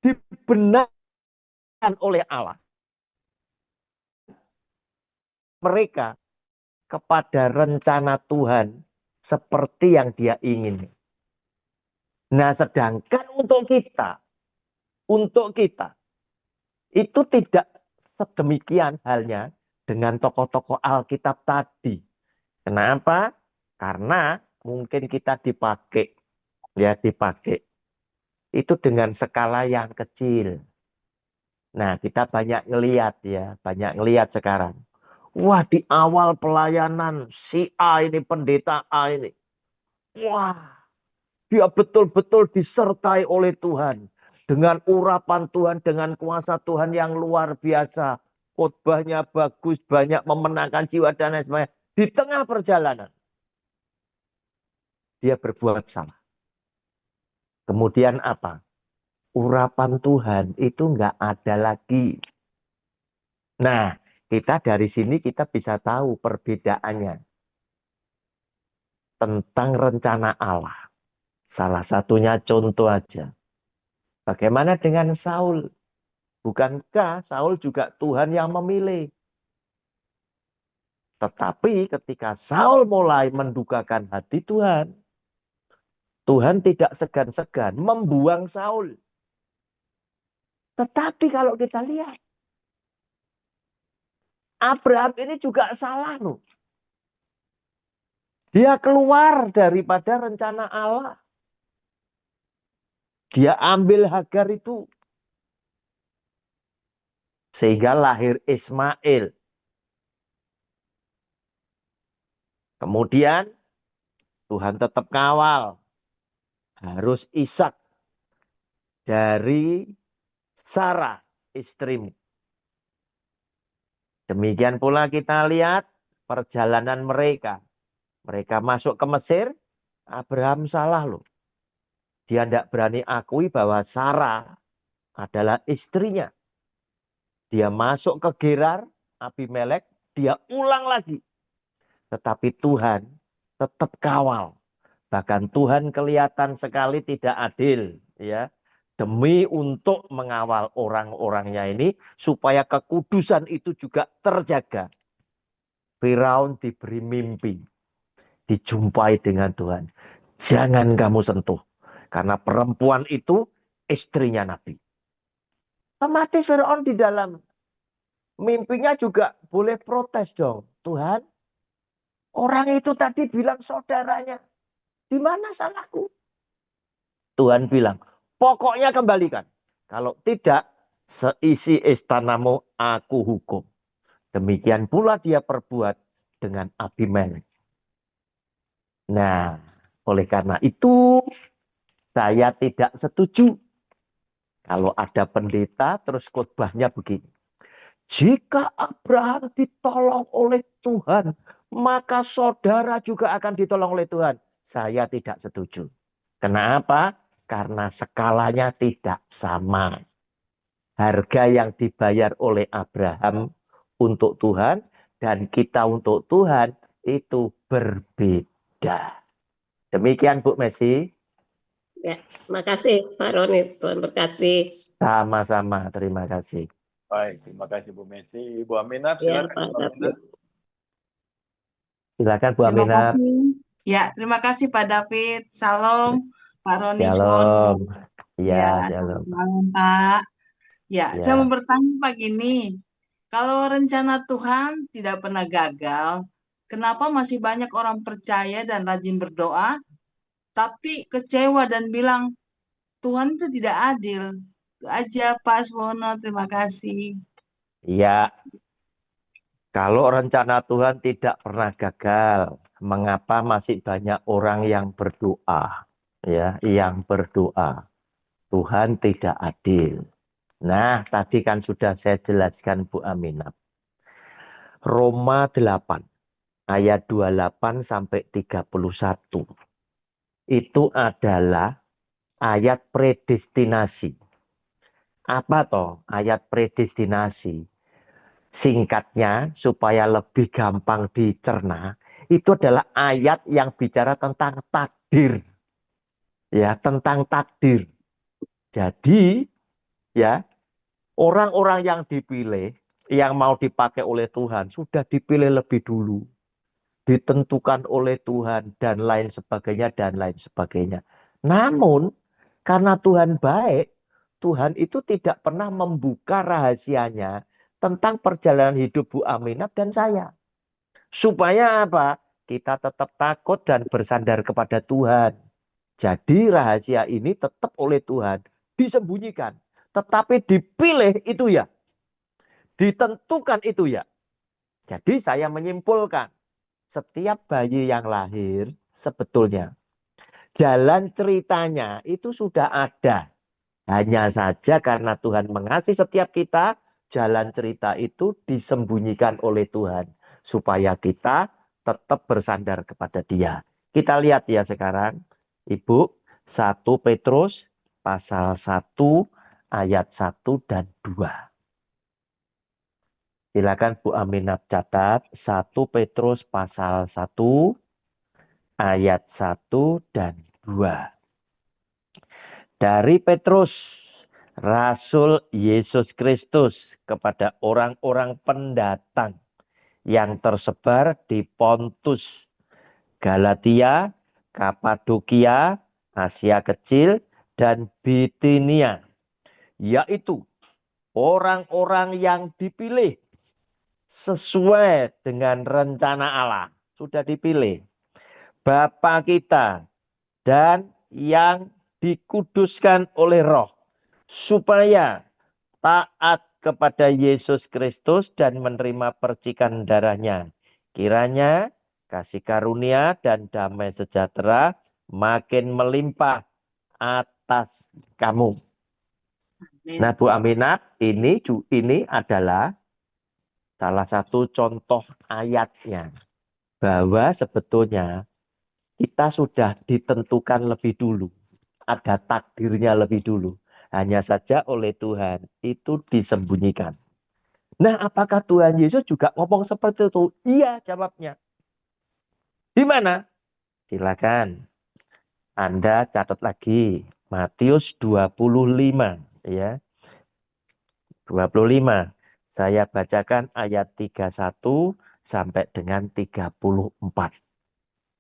dibenarkan oleh Allah. Mereka kepada rencana Tuhan seperti yang Dia ingin. Nah, sedangkan untuk kita itu tidak sedemikian halnya dengan tokoh-tokoh Alkitab tadi. Kenapa? Karena mungkin kita dipakai itu dengan skala yang kecil. Nah, kita banyak ngelihat sekarang. Wah, di awal pelayanan si A ini, pendeta A ini. Wah, dia betul-betul disertai oleh Tuhan. Dengan urapan Tuhan, dengan kuasa Tuhan yang luar biasa. Khotbahnya bagus, banyak memenangkan jiwa dan lain sebagainya. Di tengah perjalanan, dia berbuat salah. Kemudian apa? Urapan Tuhan itu nggak ada lagi. Nah, kita dari sini kita bisa tahu perbedaannya tentang rencana Allah. Salah satunya contoh aja. Bagaimana dengan Saul? Bukankah Saul juga Tuhan yang memilih? Tetapi ketika Saul mulai mendukakan hati Tuhan, Tuhan tidak segan-segan membuang Saul. Tetapi kalau kita lihat, Abraham ini juga salah loh. Dia keluar daripada rencana Allah. Dia ambil Hagar itu. Sehingga lahir Ismail. Kemudian Tuhan tetap kawal. Harus Ishak dari Sarah, istrimu. Demikian pula kita lihat perjalanan mereka. Mereka masuk ke Mesir, Abraham salah loh. Dia tidak berani akui bahwa Sarah adalah istrinya. Dia masuk ke Gerar, Abimelek, dia ulang lagi. Tetapi Tuhan tetap kawal. Bahkan Tuhan kelihatan sekali tidak adil, ya, demi untuk mengawal orang-orangnya ini supaya kekudusan itu juga terjaga. Firaun diberi mimpi, dijumpai dengan Tuhan. Jangan kamu sentuh, karena perempuan itu istrinya Nabi. Otomatis Firaun di dalam mimpinya juga boleh protes dong. Tuhan, orang itu tadi bilang saudaranya. Di mana salahku? Tuhan bilang, pokoknya kembalikan. Kalau tidak, seisi istanamu aku hukum. Demikian pula dia perbuat dengan Abimelek. Nah, oleh karena itu, saya tidak setuju. Kalau ada pendeta, terus khotbahnya begini. Jika Abraham ditolong oleh Tuhan, maka saudara juga akan ditolong oleh Tuhan. Saya tidak setuju. Kenapa? Karena skalanya tidak sama. Harga yang dibayar oleh Abraham untuk Tuhan dan kita untuk Tuhan itu berbeda. Demikian Bu Messi. Ya, makasih Pak Roni, Tuhan berkati. Sama-sama, terima kasih. Baik, terima kasih Bu Messi. Ibu Aminat, Ya, silakan. Pak Bu Aminat. David. Silakan Bu Terima Aminat. kasih. Ya, terima kasih Pak David. Salam, Pak Roni Shalom. Suwono. Ya, Ya, shalom. selamat malam Pak. Ya, saya Ya. mau bertanya Pak gini. Kalau rencana Tuhan tidak pernah gagal, kenapa masih banyak orang percaya dan rajin berdoa, tapi kecewa dan bilang Tuhan itu tidak adil? Itu aja Pak Suwono, terima kasih. Ya, kalau rencana Tuhan tidak pernah gagal, mengapa masih banyak orang yang berdoa? Ya, yang berdoa. Tuhan tidak adil. Nah, tadi kan sudah saya jelaskan Bu Aminat. Roma 8 ayat 28 sampai 31. Itu adalah ayat predestinasi. Apa toh ayat predestinasi? Singkatnya supaya lebih gampang dicerna, itu adalah ayat yang bicara tentang takdir. Ya, tentang takdir. Jadi, ya, orang-orang yang dipilih, yang mau dipakai oleh Tuhan, sudah dipilih lebih dulu. Ditentukan oleh Tuhan, dan lain sebagainya, dan lain sebagainya. Namun, karena Tuhan baik, Tuhan itu tidak pernah membuka rahasianya tentang perjalanan hidup Bu Aminat dan saya. Supaya apa? Kita tetap takut dan bersandar kepada Tuhan. Jadi rahasia ini tetap oleh Tuhan disembunyikan. Tetapi dipilih itu ya. Ditentukan itu ya. Jadi saya menyimpulkan. Setiap bayi yang lahir sebetulnya. Jalan ceritanya itu sudah ada. Hanya saja karena Tuhan mengasihi setiap kita, jalan cerita itu disembunyikan oleh Tuhan. Supaya kita tetap bersandar kepada Dia. Kita lihat ya sekarang, Ibu, 1 Petrus pasal 1 ayat 1 dan 2. Silakan Bu Aminah catat 1 Petrus pasal 1 ayat 1 dan 2. Dari Petrus, Rasul Yesus Kristus kepada orang-orang pendatang yang tersebar di Pontus, Galatia, Kapadokia, Asia Kecil, dan Bitinia, yaitu orang-orang yang dipilih sesuai dengan rencana Allah. Sudah dipilih. Bapa kita dan yang dikuduskan oleh Roh, supaya taat kepada Yesus Kristus dan menerima percikan darahnya. Kiranya kasih karunia dan damai sejahtera makin melimpah atas kamu. Nah, Bu Aminat, ini adalah salah satu contoh ayatnya. Bahwa sebetulnya kita sudah ditentukan lebih dulu. Ada takdirnya lebih dulu. Hanya saja oleh Tuhan itu disembunyikan. Nah, apakah Tuhan Yesus juga ngomong seperti itu? Iya, jawabnya. Di mana? Silakan. Anda catat lagi. Matius 25. Ya. 25. Saya bacakan ayat 31 sampai dengan 34.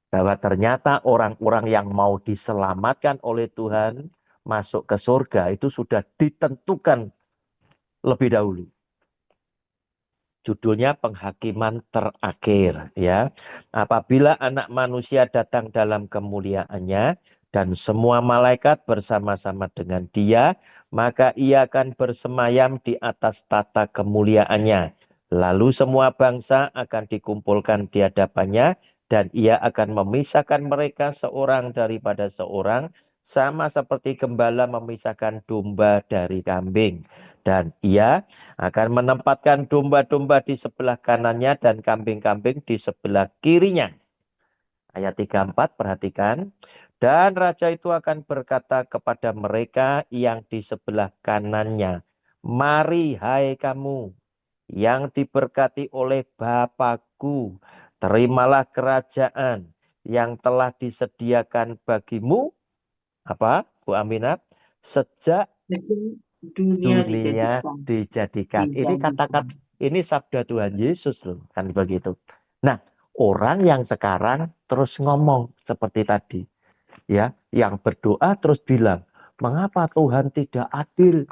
Bahwa ternyata orang-orang yang mau diselamatkan oleh Tuhan masuk ke surga itu sudah ditentukan lebih dahulu. Judulnya penghakiman terakhir, ya. Apabila anak manusia datang dalam kemuliaannya dan semua malaikat bersama-sama dengan dia, maka ia akan bersemayam di atas tata kemuliaannya. Lalu semua bangsa akan dikumpulkan di hadapannya dan ia akan memisahkan mereka seorang daripada seorang, sama seperti gembala memisahkan domba dari kambing. Dan ia akan menempatkan domba-domba di sebelah kanannya dan kambing-kambing di sebelah kirinya. Ayat 34, perhatikan. Dan raja itu akan berkata kepada mereka yang di sebelah kanannya, mari hai kamu yang diberkati oleh Bapakku, terimalah kerajaan yang telah disediakan bagimu, apa Bu Aminat, sejak Dunia dunia dijadikan. dijadikan. Ini kata-kata, ini sabda Tuhan Yesus loh, kan begitu. Nah, orang yang sekarang terus ngomong seperti tadi, ya, yang berdoa terus bilang, mengapa Tuhan tidak adil?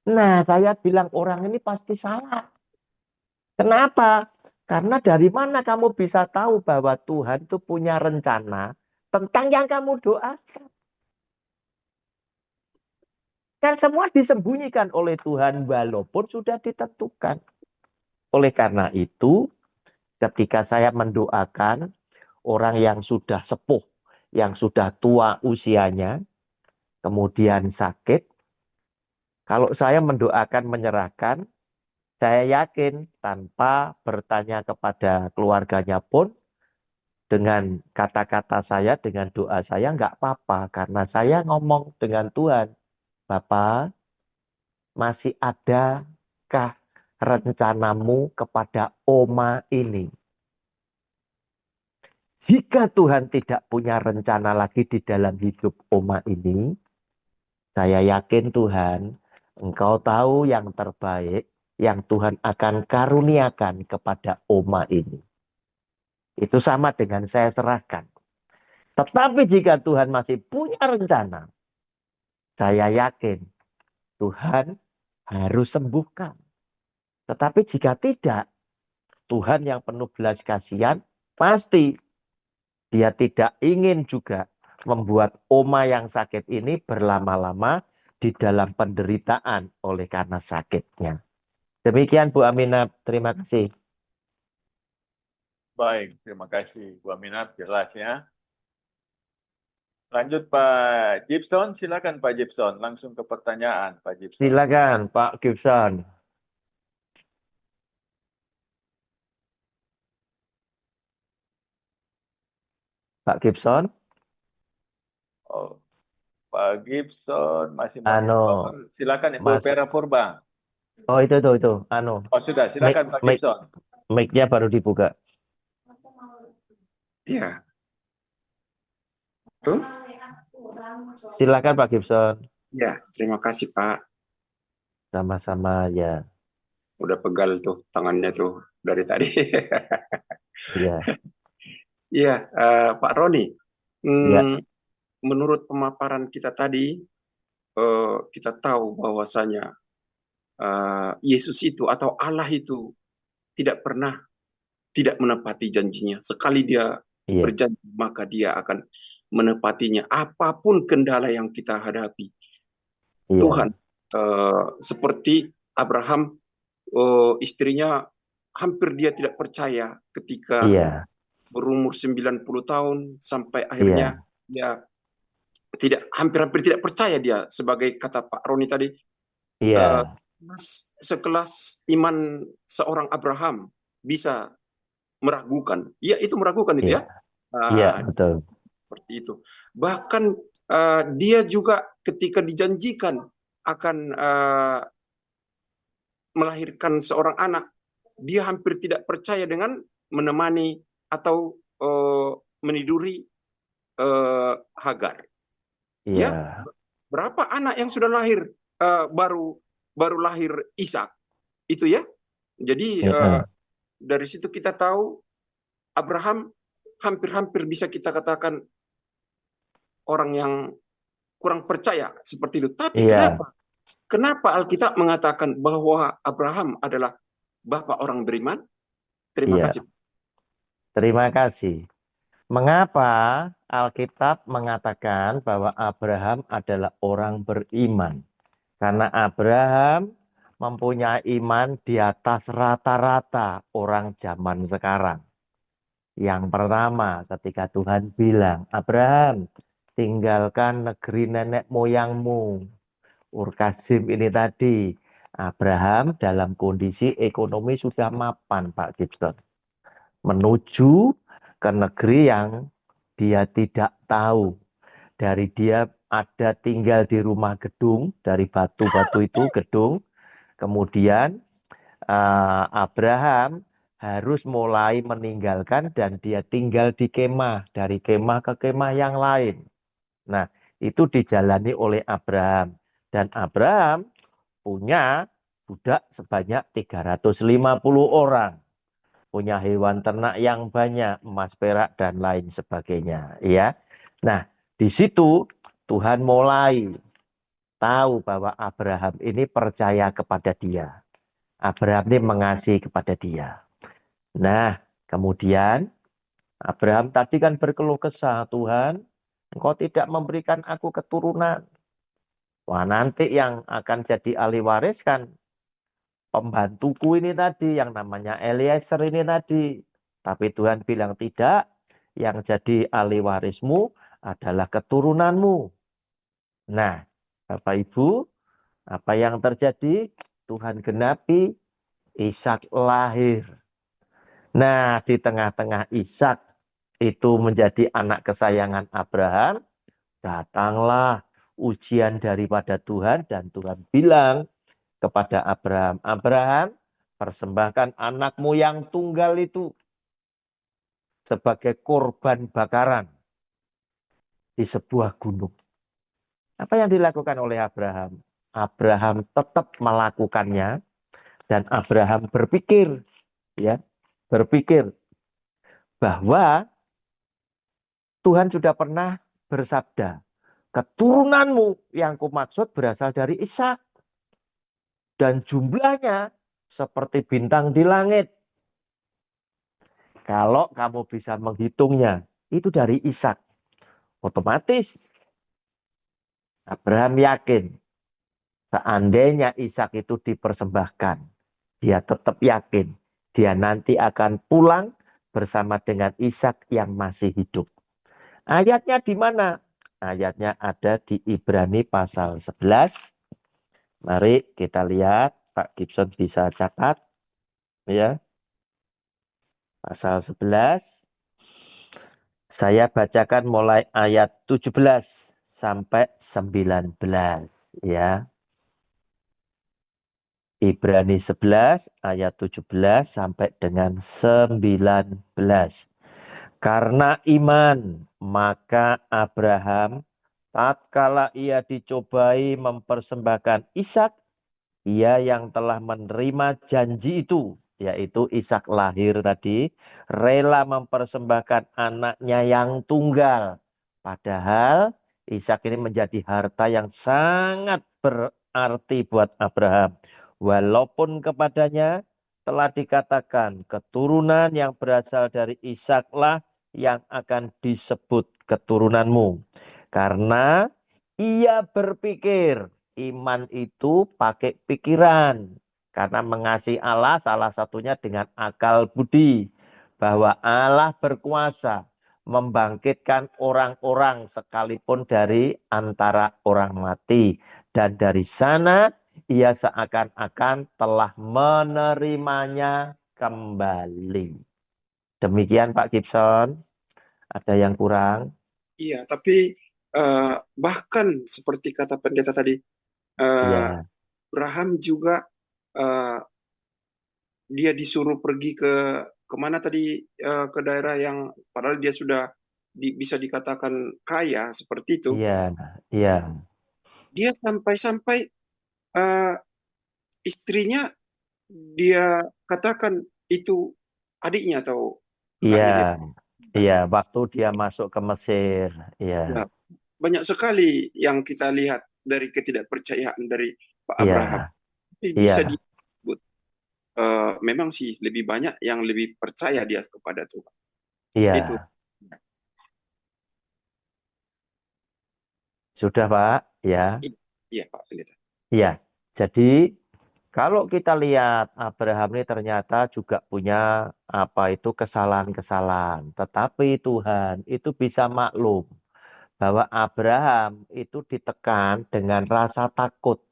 Nah, saya bilang orang ini pasti salah. Kenapa? Karena dari mana kamu bisa tahu bahwa Tuhan itu punya rencana tentang yang kamu doakan? Kan semua disembunyikan oleh Tuhan walaupun sudah ditentukan. Oleh karena itu, ketika saya mendoakan orang yang sudah sepuh, yang sudah tua usianya, kemudian sakit, kalau saya mendoakan menyerahkan, saya yakin tanpa bertanya kepada keluarganya pun, dengan kata-kata saya, dengan doa saya nggak apa-apa. Karena saya ngomong dengan Tuhan, Bapak, masih adakah rencanamu kepada Oma ini? Jika Tuhan tidak punya rencana lagi di dalam hidup Oma ini, saya yakin Tuhan, Engkau tahu yang terbaik yang Tuhan akan karuniakan kepada Oma ini. Itu sama dengan saya serahkan. Tetapi jika Tuhan masih punya rencana, saya yakin Tuhan harus sembuhkan. Tetapi jika tidak, Tuhan yang penuh belas kasihan, pasti dia tidak ingin juga membuat Oma yang sakit ini berlama-lama di dalam penderitaan oleh karena sakitnya. Demikian Bu Aminah, terima kasih. Baik, terima kasih Bu Aminat, jelas ya. Lanjut Pak Gibson, silakan Pak Gibson, langsung ke pertanyaan Pak Gibson. Silakan Pak Gibson. Pak Gibson. Oh, Pak Gibson masih mau Anu, silakan Ibu Mas. Vera Purba. Oh, itu. Anu, Oh sudah, silakan Pak Gibson. mic-nya baru dibuka. Ya. Tuh. Silakan Pak Gibson. Ya, terima kasih Pak. Sama-sama ya. Udah pegal tuh tangannya tuh dari tadi. Iya. Iya, Pak Roni. Ya. Menurut pemaparan kita tadi, kita tahu bahwasanya Yesus itu atau Allah itu tidak pernah tidak menepati janjinya. Sekali dia Iya. berjanji, maka dia akan menepatinya. Apapun kendala yang kita hadapi. Iya. Tuhan, seperti Abraham, istrinya hampir dia tidak percaya ketika Iya. berumur 90 tahun sampai akhirnya dia tidak hampir tidak percaya dia, sebagai kata Pak Roni tadi. Iya. Sekelas iman seorang Abraham bisa meragukan. Ya, itu meragukan itu ya. Iya, betul. Seperti itu. Bahkan dia juga ketika dijanjikan akan melahirkan seorang anak, dia hampir tidak percaya dengan menemani atau meniduri Hagar. Iya. Ya, berapa anak yang sudah lahir, baru lahir Ishak itu ya. Jadi dari situ kita tahu Abraham hampir-hampir bisa kita katakan orang yang kurang percaya seperti itu. Tapi kenapa Alkitab mengatakan bahwa Abraham adalah bapak orang beriman? Terima kasih. Terima kasih. Mengapa Alkitab mengatakan bahwa Abraham adalah orang beriman? Karena Abraham mempunyai iman di atas rata-rata orang zaman sekarang. Yang pertama, ketika Tuhan bilang, Abraham, tinggalkan negeri nenek moyangmu. Urkasim ini tadi, Abraham dalam kondisi ekonomi sudah mapan, Pak Gibson. Menuju ke negeri yang dia tidak tahu. Dari dia ada tinggal di rumah gedung, dari batu-batu itu gedung. Kemudian Abraham harus mulai meninggalkan dan dia tinggal di kemah, dari kemah ke kemah yang lain. Nah, itu dijalani oleh Abraham. Dan Abraham punya budak sebanyak 350 orang. Punya hewan ternak yang banyak, emas, perak, dan lain sebagainya. Ya. Nah, di situ Tuhan mulai tahu bahwa Abraham ini percaya kepada dia. Abraham ini mengasihi kepada dia. Nah, kemudian Abraham tadi kan berkeluh kesah, Tuhan, Engkau tidak memberikan aku keturunan. Wah, nanti yang akan jadi ahli waris kan pembantuku ini tadi, yang namanya Eliezer ini tadi. Tapi Tuhan bilang tidak, yang jadi ahli warismu adalah keturunanmu. Nah, Bapak Ibu, apa yang terjadi? Tuhan genapi, Ishak lahir. Nah, di tengah-tengah Ishak itu menjadi anak kesayangan Abraham, datanglah ujian daripada Tuhan dan Tuhan bilang kepada Abraham, Abraham, persembahkan anakmu yang tunggal itu sebagai korban bakaran di sebuah gunung. Apa yang dilakukan oleh Abraham? Abraham tetap melakukannya dan Abraham berpikir bahwa Tuhan sudah pernah bersabda, keturunanmu yang kumaksud berasal dari Ishak. Dan jumlahnya seperti bintang di langit. Kalau kamu bisa menghitungnya, itu dari Ishak. Otomatis Abraham yakin, seandainya Ishak itu dipersembahkan, dia tetap yakin, dia nanti akan pulang bersama dengan Ishak yang masih hidup. Ayatnya di mana? Ayatnya ada di Ibrani pasal 11. Mari kita lihat, Pak Gibson bisa catat. Ya. Pasal 11. Saya bacakan mulai ayat 17 sampai 19 ya. Ibrani 11 ayat 17 sampai dengan 19. Karena iman, maka Abraham tatkala ia dicobai mempersembahkan Ishak, ia yang telah menerima janji itu, yaitu Ishak lahir tadi, rela mempersembahkan anaknya yang tunggal. Padahal Ishak ini menjadi harta yang sangat berarti buat Abraham. Walaupun kepadanya telah dikatakan keturunan yang berasal dari Ishaklah yang akan disebut keturunanmu. Karena ia berpikir, iman itu pakai pikiran. Karena mengasihi Allah salah satunya dengan akal budi. Bahwa Allah berkuasa membangkitkan orang-orang sekalipun dari antara orang mati. Dan dari sana ia seakan-akan telah menerimanya kembali. Demikian Pak Gibson. Ada yang kurang? Iya, tapi bahkan seperti kata pendeta tadi, Iya. Abraham juga dia disuruh pergi ke kemana tadi, ke daerah yang padahal dia sudah bisa dikatakan kaya seperti itu. Iya, iya. Dia sampai-sampai istrinya dia katakan itu adiknya atau kakaknya dia. Iya, iya. Waktu dia masuk ke Mesir, iya, Ya, banyak sekali yang kita lihat dari ketidakpercayaan dari Pak Abraham. iya, Tapi bisa iya, disebut memang sih lebih banyak yang lebih percaya dia kepada Tuhan. Itu. iya. Sudah Pak, ya. Iya Pak Pendeta. Iya. Jadi kalau kita lihat Abraham ini ternyata juga punya apa itu kesalahan-kesalahan. Tetapi Tuhan itu bisa maklum bahwa Abraham itu ditekan dengan rasa takut.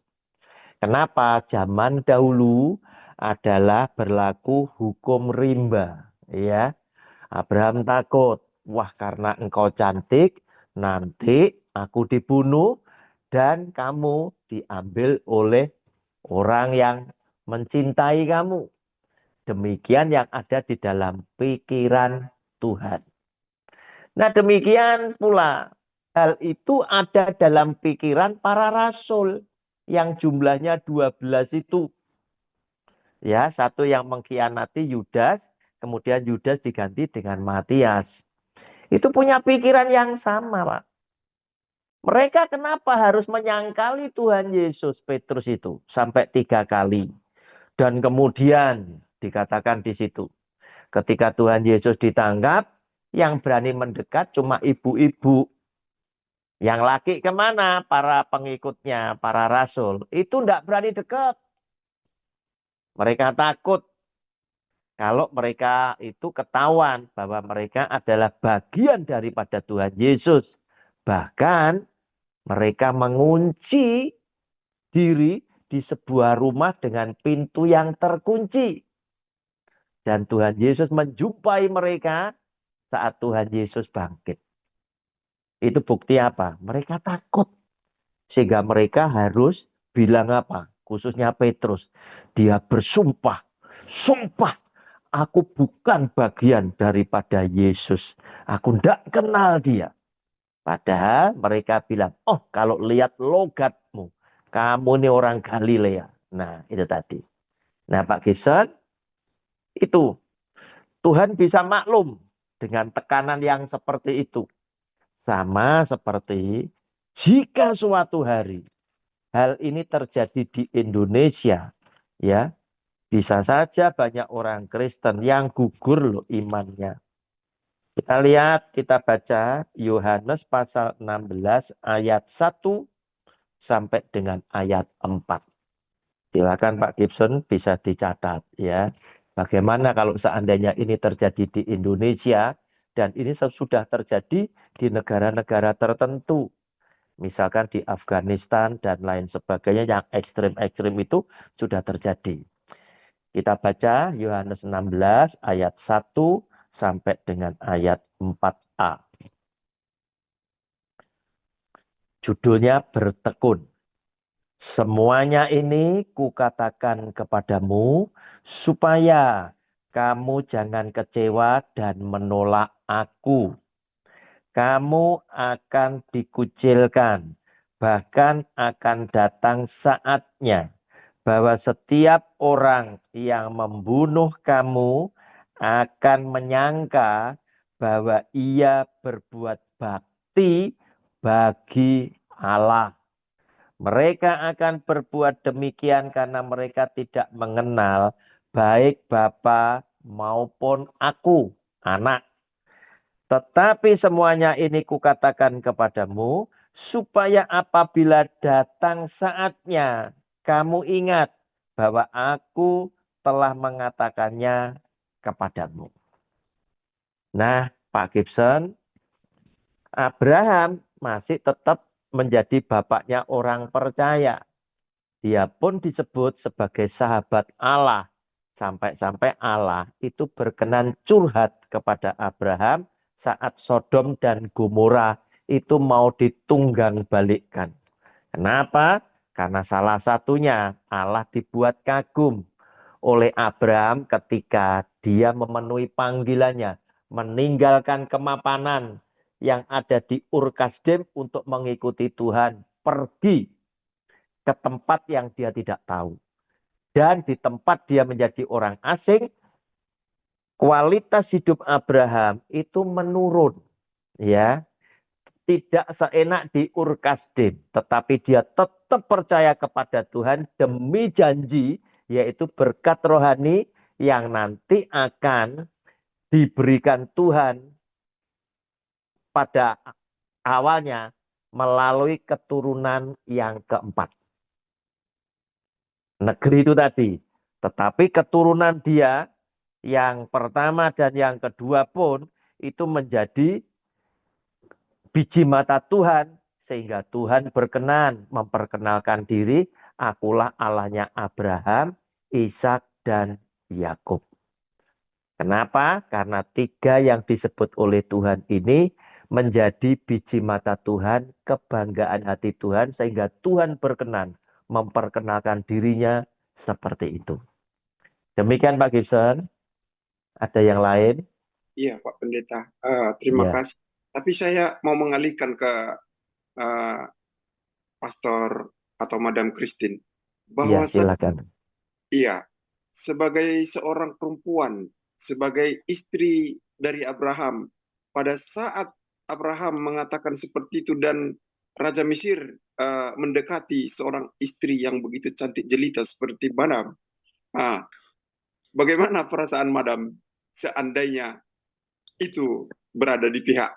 Kenapa? Zaman dahulu adalah berlaku hukum rimba, ya. Abraham takut, wah karena engkau cantik, nanti aku dibunuh dan kamu diambil oleh orang yang mencintai kamu. Demikian yang ada di dalam pikiran Tuhan. Nah demikian pula, hal itu ada dalam pikiran para rasul yang jumlahnya 12 itu. Ya, satu yang mengkhianati Yudas, kemudian Yudas diganti dengan Matias. Itu punya pikiran yang sama, Pak. Mereka kenapa harus menyangkali Tuhan Yesus, Petrus itu, sampai 3 kali. Dan kemudian dikatakan di situ, ketika Tuhan Yesus ditangkap, yang berani mendekat cuma ibu-ibu. Yang laki kemana? Para pengikutnya, para rasul. Itu tidak berani dekat. Mereka takut. Kalau mereka itu ketahuan bahwa mereka adalah bagian daripada Tuhan Yesus. Bahkan mereka mengunci diri di sebuah rumah dengan pintu yang terkunci. Dan Tuhan Yesus menjumpai mereka saat Tuhan Yesus bangkit. Itu bukti apa? Mereka takut. Sehingga mereka harus bilang apa? Khususnya Petrus. Dia bersumpah. Sumpah. Aku bukan bagian daripada Yesus. Aku tidak kenal dia. Padahal mereka bilang, oh kalau lihat logatmu, kamu ini orang Galilea. Nah itu tadi. Nah Pak Gibson, itu Tuhan bisa maklum dengan tekanan yang seperti itu. Sama seperti jika suatu hari hal ini terjadi di Indonesia, ya bisa saja banyak orang Kristen yang gugur loh imannya. Kita lihat, kita baca Yohanes pasal 16 ayat 1 sampai dengan ayat 4. Silakan Pak Gibson bisa dicatat ya. Bagaimana kalau seandainya ini terjadi di Indonesia dan ini sudah terjadi di negara-negara tertentu. Misalkan di Afghanistan dan lain sebagainya yang ekstrim-ekstrim itu sudah terjadi. Kita baca Yohanes 16 ayat 1 sampai dengan ayat 4a. Judulnya bertekun. Semuanya ini kukatakan kepadamu supaya kamu jangan kecewa dan menolak aku. Kamu akan dikucilkan, bahkan akan datang saatnya bahwa setiap orang yang membunuh kamu akan menyangka bahwa ia berbuat bakti bagi Allah. Mereka akan berbuat demikian karena mereka tidak mengenal baik Bapa maupun aku, anak. Tetapi semuanya ini kukatakan kepadamu, supaya apabila datang saatnya, kamu ingat bahwa aku telah mengatakannya kepadamu. Nah, Pak Gibson, Abraham masih tetap menjadi bapaknya orang percaya. Dia pun disebut sebagai sahabat Allah. Sampai-sampai Allah itu berkenan curhat kepada Abraham saat Sodom dan Gomora itu mau ditunggang balikkan. Kenapa? Karena salah satunya Allah dibuat kagum oleh Abraham ketika dia memenuhi panggilannya, meninggalkan kemapanan yang ada di Ur Kasdim untuk mengikuti Tuhan, pergi ke tempat yang dia tidak tahu. Dan di tempat dia menjadi orang asing, kualitas hidup Abraham itu menurun. Ya, tidak seenak di Ur Kasdim, tetapi dia tetap percaya kepada Tuhan demi janji, yaitu berkat rohani yang nanti akan diberikan Tuhan pada awalnya melalui keturunan yang keempat. Negeri itu tadi. Tetapi keturunan dia yang pertama dan yang kedua pun itu menjadi biji mata Tuhan. Sehingga Tuhan berkenan memperkenalkan diri, akulah Allahnya Abraham, Ishak, dan Yakub. Kenapa? Karena tiga yang disebut oleh Tuhan ini menjadi biji mata Tuhan, kebanggaan hati Tuhan, sehingga Tuhan berkenan memperkenalkan dirinya seperti itu. Demikian Pak Gibson. Ada yang lain? Iya Pak Pendeta, terima kasih. Tapi saya mau mengalihkan ke Pastor atau Madam Christine. Bahwa silakan. Iya, sebagai seorang perempuan, sebagai istri dari Abraham, pada saat Abraham mengatakan seperti itu dan Raja Mesir mendekati seorang istri yang begitu cantik jelita seperti Madam. Bagaimana perasaan Madam seandainya itu berada di pihak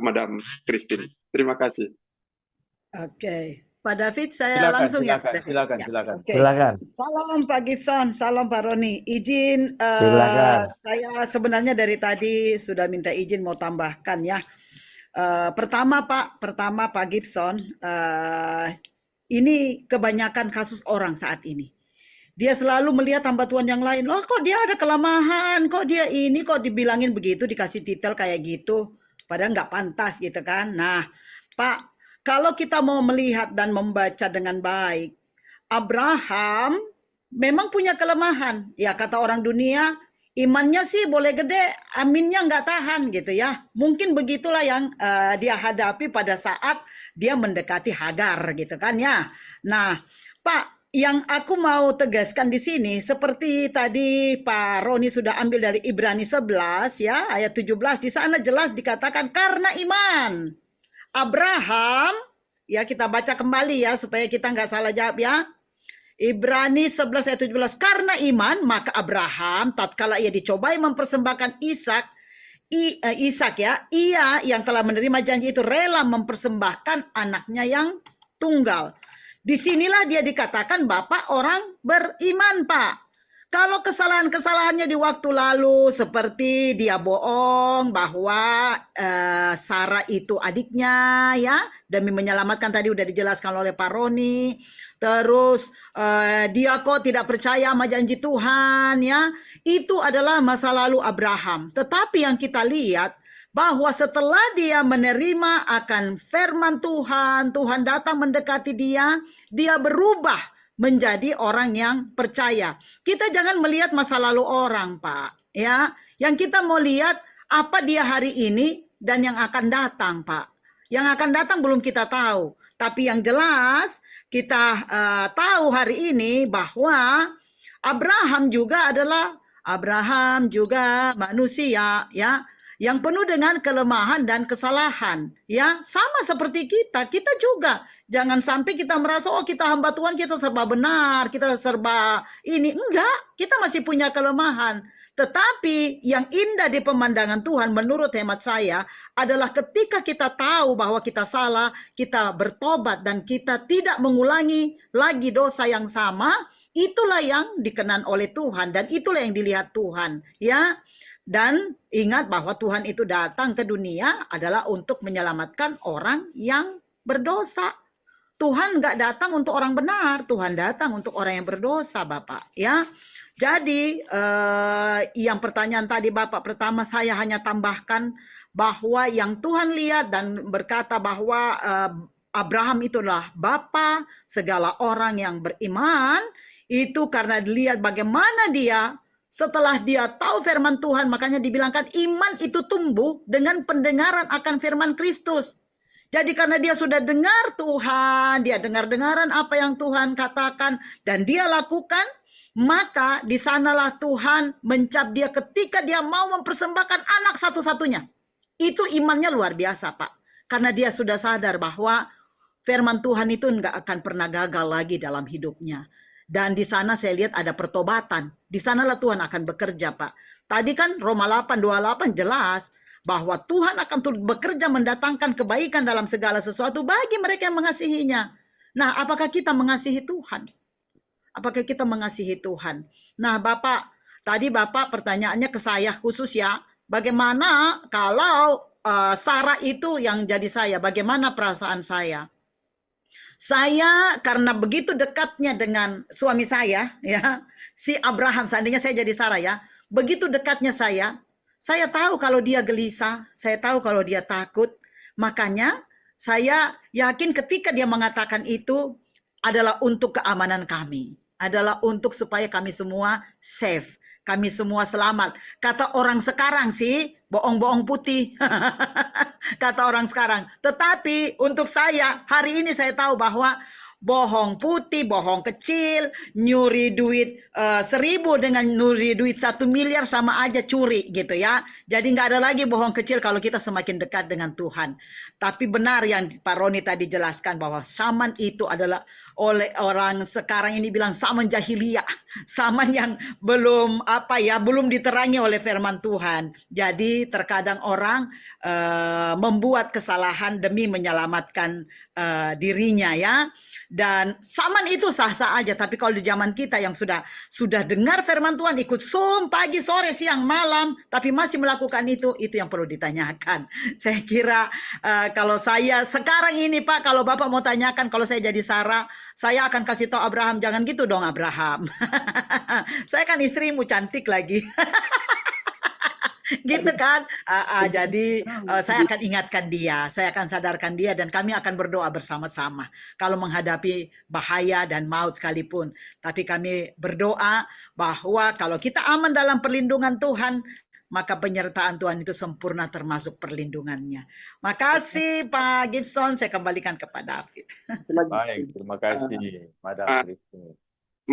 Madam Christine? Terima kasih. Oke, Pak David, saya langsung silakan. Silakan. Salam Pak Gibson, salam Pak Roni. Izin, saya sebenarnya dari tadi sudah minta izin mau tambahkan ya. Pertama Pak Gibson, ini kebanyakan kasus orang saat ini. Dia selalu melihat hamba Tuhan yang lain. Loh, kok dia ada kelemahan, kok dia ini, kok dibilangin begitu, dikasih titel kayak gitu. Padahal nggak pantas gitu kan. Nah, Pak, kalau kita mau melihat dan membaca dengan baik, Abraham memang punya kelemahan. Ya kata orang dunia, imannya sih boleh gede, aminnya nggak tahan gitu ya. Mungkin begitulah yang dia hadapi pada saat dia mendekati Hagar gitu kan ya. Nah, Pak, yang aku mau tegaskan di sini, seperti tadi Pak Roni sudah ambil dari Ibrani 11 ya, ayat 17, di sana jelas dikatakan karena iman. Abraham, ya kita baca kembali ya supaya kita nggak salah jawab ya. Ibrani 11 ayat 17, karena iman maka Abraham tatkala ia dicobai mempersembahkan Ishak ya, ia yang telah menerima janji itu rela mempersembahkan anaknya yang tunggal. Disinilah dia dikatakan bapak orang beriman, Pak. Kalau kesalahan-kesalahannya di waktu lalu seperti dia bohong bahwa Sarah itu adiknya ya, demi menyelamatkan tadi udah dijelaskan oleh Pak Roni. Terus dia kok tidak percaya sama janji Tuhan ya. Itu adalah masa lalu Abraham. Tetapi yang kita lihat bahwa setelah dia menerima akan firman Tuhan, Tuhan datang mendekati dia, dia berubah menjadi orang yang percaya. Kita jangan melihat masa lalu orang, Pak, ya. Yang kita mau lihat apa dia hari ini dan yang akan datang, Pak. Yang akan datang belum kita tahu, tapi yang jelas kita tahu hari ini bahwa Abraham juga manusia, ya, yang penuh dengan kelemahan dan kesalahan, ya, sama seperti kita juga jangan sampai kita merasa oh kita hamba Tuhan, kita serba benar, kita serba ini, enggak, kita masih punya kelemahan. Tetapi yang indah di pemandangan Tuhan menurut hemat saya adalah ketika kita tahu bahwa kita salah, kita bertobat dan kita tidak mengulangi lagi dosa yang sama, itulah yang dikenan oleh Tuhan dan itulah yang dilihat Tuhan, ya. Dan ingat bahwa Tuhan itu datang ke dunia adalah untuk menyelamatkan orang yang berdosa. Tuhan nggak datang untuk orang benar, Tuhan datang untuk orang yang berdosa, Bapak, ya. Jadi yang pertanyaan tadi Bapak pertama saya hanya tambahkan bahwa yang Tuhan lihat dan berkata bahwa Abraham itulah bapa segala orang yang beriman, itu karena dilihat bagaimana dia setelah dia tahu firman Tuhan, makanya dibilangkan iman itu tumbuh dengan pendengaran akan firman Kristus. Jadi karena dia sudah dengar Tuhan, dia dengar-dengaran apa yang Tuhan katakan dan dia lakukan, maka di sanalah Tuhan mencap dia ketika dia mau mempersembahkan anak satu-satunya. Itu imannya luar biasa, Pak. Karena dia sudah sadar bahwa firman Tuhan itu enggak akan pernah gagal lagi dalam hidupnya. Dan di sana saya lihat ada pertobatan. Di sanalah Tuhan akan bekerja, Pak. Tadi kan Roma 8:28 jelas bahwa Tuhan akan turut bekerja mendatangkan kebaikan dalam segala sesuatu bagi mereka yang mengasihinya. Nah, apakah kita mengasihi Tuhan? Apakah kita mengasihi Tuhan? Nah, Bapak, tadi Bapak pertanyaannya ke saya khusus ya. Bagaimana kalau Sarah itu yang jadi saya? Bagaimana perasaan saya? Saya karena begitu dekatnya dengan suami saya, ya, si Abraham, seandainya saya jadi Sarah ya, begitu dekatnya saya tahu kalau dia gelisah, saya tahu kalau dia takut, makanya saya yakin ketika dia mengatakan itu adalah untuk keamanan kami, adalah untuk supaya kami semua safe, kami semua selamat. Kata orang sekarang sih, bohong-bohong putih. Kata orang sekarang. Tetapi untuk saya, hari ini saya tahu bahwa bohong putih, bohong kecil, nyuri duit 1.000 dengan nyuri duit 1 miliar sama aja curi gitu ya. Jadi nggak ada lagi bohong kecil kalau kita semakin dekat dengan Tuhan. Tapi benar yang Pak Roni tadi jelaskan bahwa zaman itu adalah oleh orang sekarang ini bilang zaman jahiliyah, zaman yang belum belum diterangi oleh firman Tuhan. Jadi terkadang orang membuat kesalahan demi menyelamatkan dirinya ya. Dan zaman itu sah-sah aja, tapi kalau di zaman kita yang sudah dengar firman Tuhan, ikut Zoom pagi, sore, siang, malam, tapi masih melakukan itu yang perlu ditanyakan. Saya kira kalau saya sekarang ini Pak, kalau Bapak mau tanyakan kalau saya jadi Sarah, saya akan kasih tahu Abraham, jangan gitu dong Abraham. Saya kan istrimu cantik lagi. Gitu kan, jadi saya akan ingatkan dia, saya akan sadarkan dia dan kami akan berdoa bersama-sama kalau menghadapi bahaya dan maut sekalipun. Tapi kami berdoa bahwa kalau kita aman dalam perlindungan Tuhan, maka penyertaan Tuhan itu sempurna termasuk perlindungannya. Makasih Pak Gibson, saya kembalikan kepada David. Baik, terima kasih Madam Christine.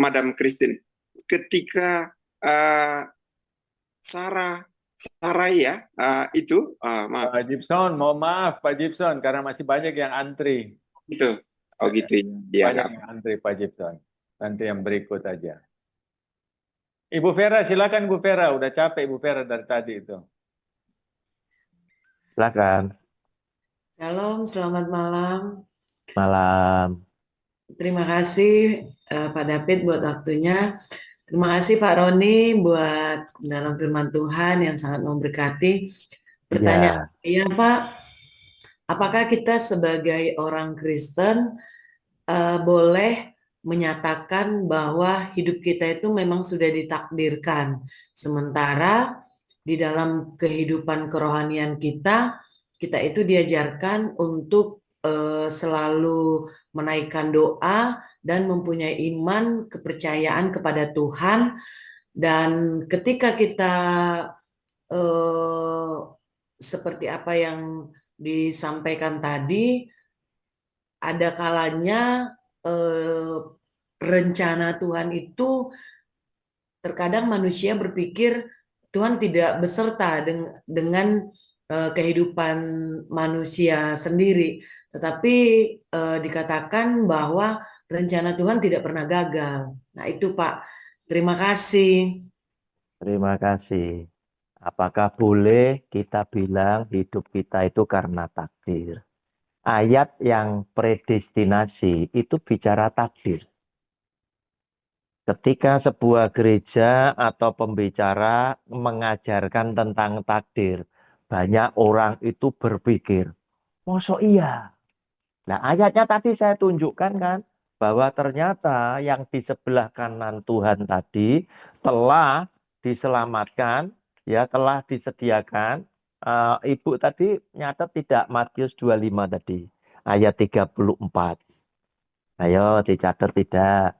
Madam Christine, ketika Saraya itu maaf. Pak Gibson, mohon maaf Pak Gibson karena masih banyak yang antri. Gitu. Oh gitu ya. Banyak yang antri Pak Gibson. Nanti yang berikut aja. Ibu Vera, silakan Ibu Vera. Udah capek Ibu Vera dari tadi itu. Silakan. Shalom, selamat malam. Malam. Terima kasih Pak David buat waktunya. Terima kasih Pak Roni buat dalam firman Tuhan yang sangat memberkati. Pertanyaan saya Pak, apakah kita sebagai orang Kristen boleh menyatakan bahwa hidup kita itu memang sudah ditakdirkan, sementara di dalam kehidupan kerohanian kita, kita itu diajarkan untuk selalu menaikkan doa dan mempunyai iman, kepercayaan kepada Tuhan. Dan ketika kita seperti apa yang disampaikan tadi, ada kalanya rencana Tuhan itu terkadang manusia berpikir Tuhan tidak beserta dengan kehidupan manusia sendiri, tetapi dikatakan bahwa rencana Tuhan tidak pernah gagal. Nah, itu Pak. Terima kasih. Terima kasih. Apakah boleh kita bilang hidup kita itu karena takdir? Ayat yang predestinasi itu bicara takdir. Ketika sebuah gereja atau pembicara mengajarkan tentang takdir, banyak orang itu berpikir, masa iya? Nah, ayatnya tadi saya tunjukkan kan, bahwa ternyata yang di sebelah kanan Tuhan tadi telah diselamatkan, ya telah disediakan. Ibu tadi nyatet tidak Matius 25 tadi, ayat 34. Ayo dicatat tidak?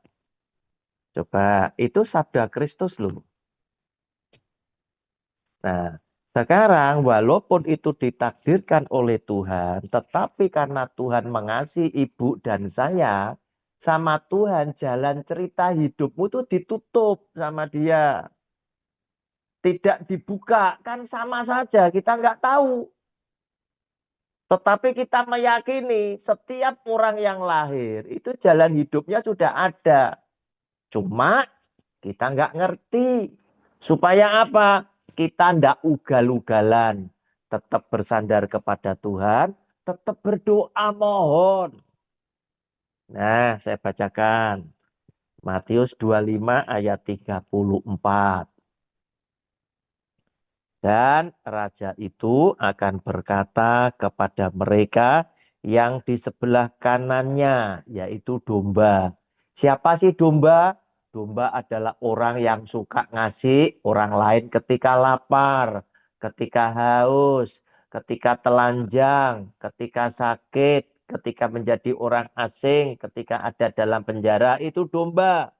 Coba, itu sabda Kristus loh. Nah, sekarang walaupun itu ditakdirkan oleh Tuhan, tetapi karena Tuhan mengasihi ibu dan saya, sama Tuhan jalan cerita hidupmu itu ditutup sama dia. Tidak dibuka, kan sama saja, kita nggak tahu. Tetapi kita meyakini setiap orang yang lahir, itu jalan hidupnya sudah ada. Cuma kita nggak ngerti. Supaya apa? Kita ndak ugal-ugalan. Tetap bersandar kepada Tuhan. Tetap berdoa mohon. Nah, saya bacakan. Matius 25 ayat 34. Dan raja itu akan berkata kepada mereka yang di sebelah kanannya, yaitu domba. Siapa sih domba? Domba adalah orang yang suka ngasih orang lain ketika lapar, ketika haus, ketika telanjang, ketika sakit, ketika menjadi orang asing, ketika ada dalam penjara, itu domba.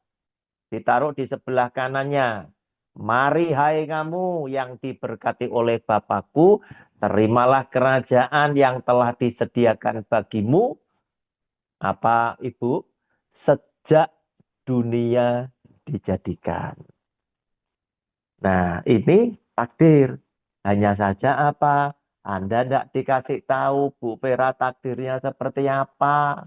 Ditaruh di sebelah kanannya. Mari hai kamu yang diberkati oleh Bapakku, terimalah kerajaan yang telah disediakan bagimu. Apa Ibu? Sejak dunia dijadikan. Nah, ini takdir. Hanya saja apa? Anda tidak dikasih tahu Bu Vera takdirnya seperti apa.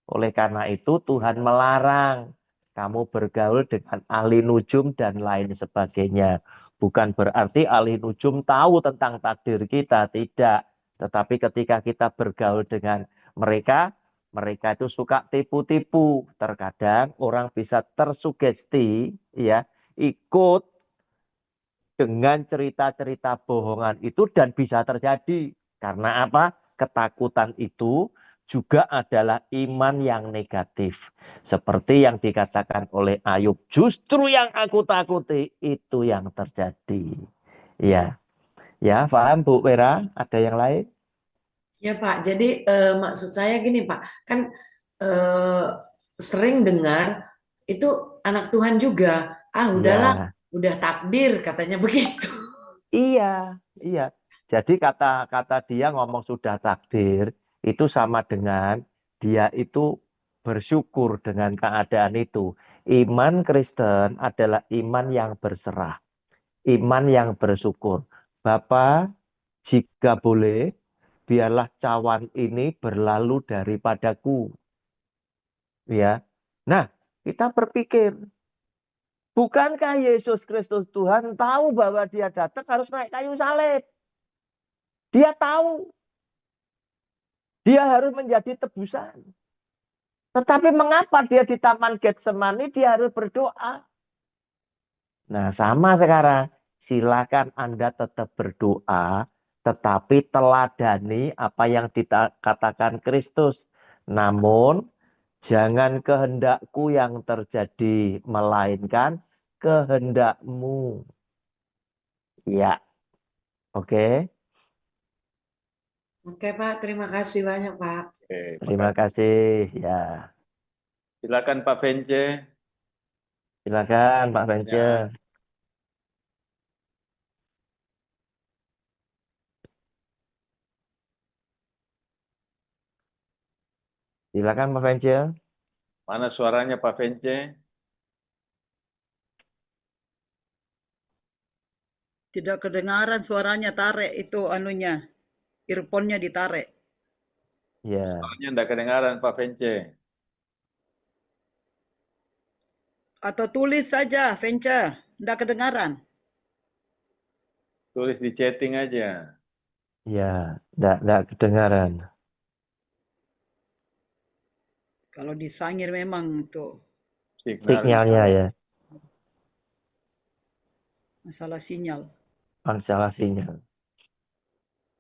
Oleh karena itu Tuhan melarang kamu bergaul dengan ahli nujum dan lain sebagainya. Bukan berarti ahli nujum tahu tentang takdir kita, tidak. Tetapi ketika kita bergaul dengan mereka, mereka itu suka tipu-tipu. Terkadang orang bisa tersugesti, ya, ikut dengan cerita-cerita bohongan itu dan bisa terjadi. Karena apa? Ketakutan itu juga adalah iman yang negatif. Seperti yang dikatakan oleh Ayub, justru yang aku takuti itu yang terjadi. Ya, ya paham Bu Vera? Ada yang lain? Ya Pak, jadi maksud saya gini Pak, kan sering dengar itu anak Tuhan juga, udahlah, Ya, udah takdir katanya begitu. iya, iya. Jadi kata-kata dia ngomong sudah takdir, itu sama dengan dia itu bersyukur dengan keadaan itu. Iman Kristen adalah iman yang berserah, iman yang bersyukur. Bapak, jika boleh, biarlah cawan ini berlalu daripadaku. Ya. Nah, kita berpikir, bukankah Yesus Kristus Tuhan tahu bahwa dia datang harus naik kayu salib? Dia tahu. Dia harus menjadi tebusan. Tetapi mengapa dia di Taman Getsemani dia harus berdoa? Nah, sama sekarang. Silakan Anda tetap berdoa, tetapi teladani apa yang dikatakan Kristus. Namun, jangan kehendakku yang terjadi, melainkan kehendakmu. Ya, oke. Oke, Pak. Terima kasih banyak, Pak. Oke, Terima makasih. kasih. Ya, Silakan Pak Vence. silakan Pak Vence. Ya. Silakan Pak Vence. Mana suaranya Pak Vence? Tidak kedengaran suaranya, tarik itu anunya, earphone-nya ditarik. Ya, Soalnya tidak kedengaran Pak Vence. Atau tulis saja, Vence, tidak kedengaran. Tulis di chatting aja. ya, enggak kedengaran. Kalau disangir memang tuh Signalnya. Sinyalnya ya, masalah sinyal. masalah sinyal.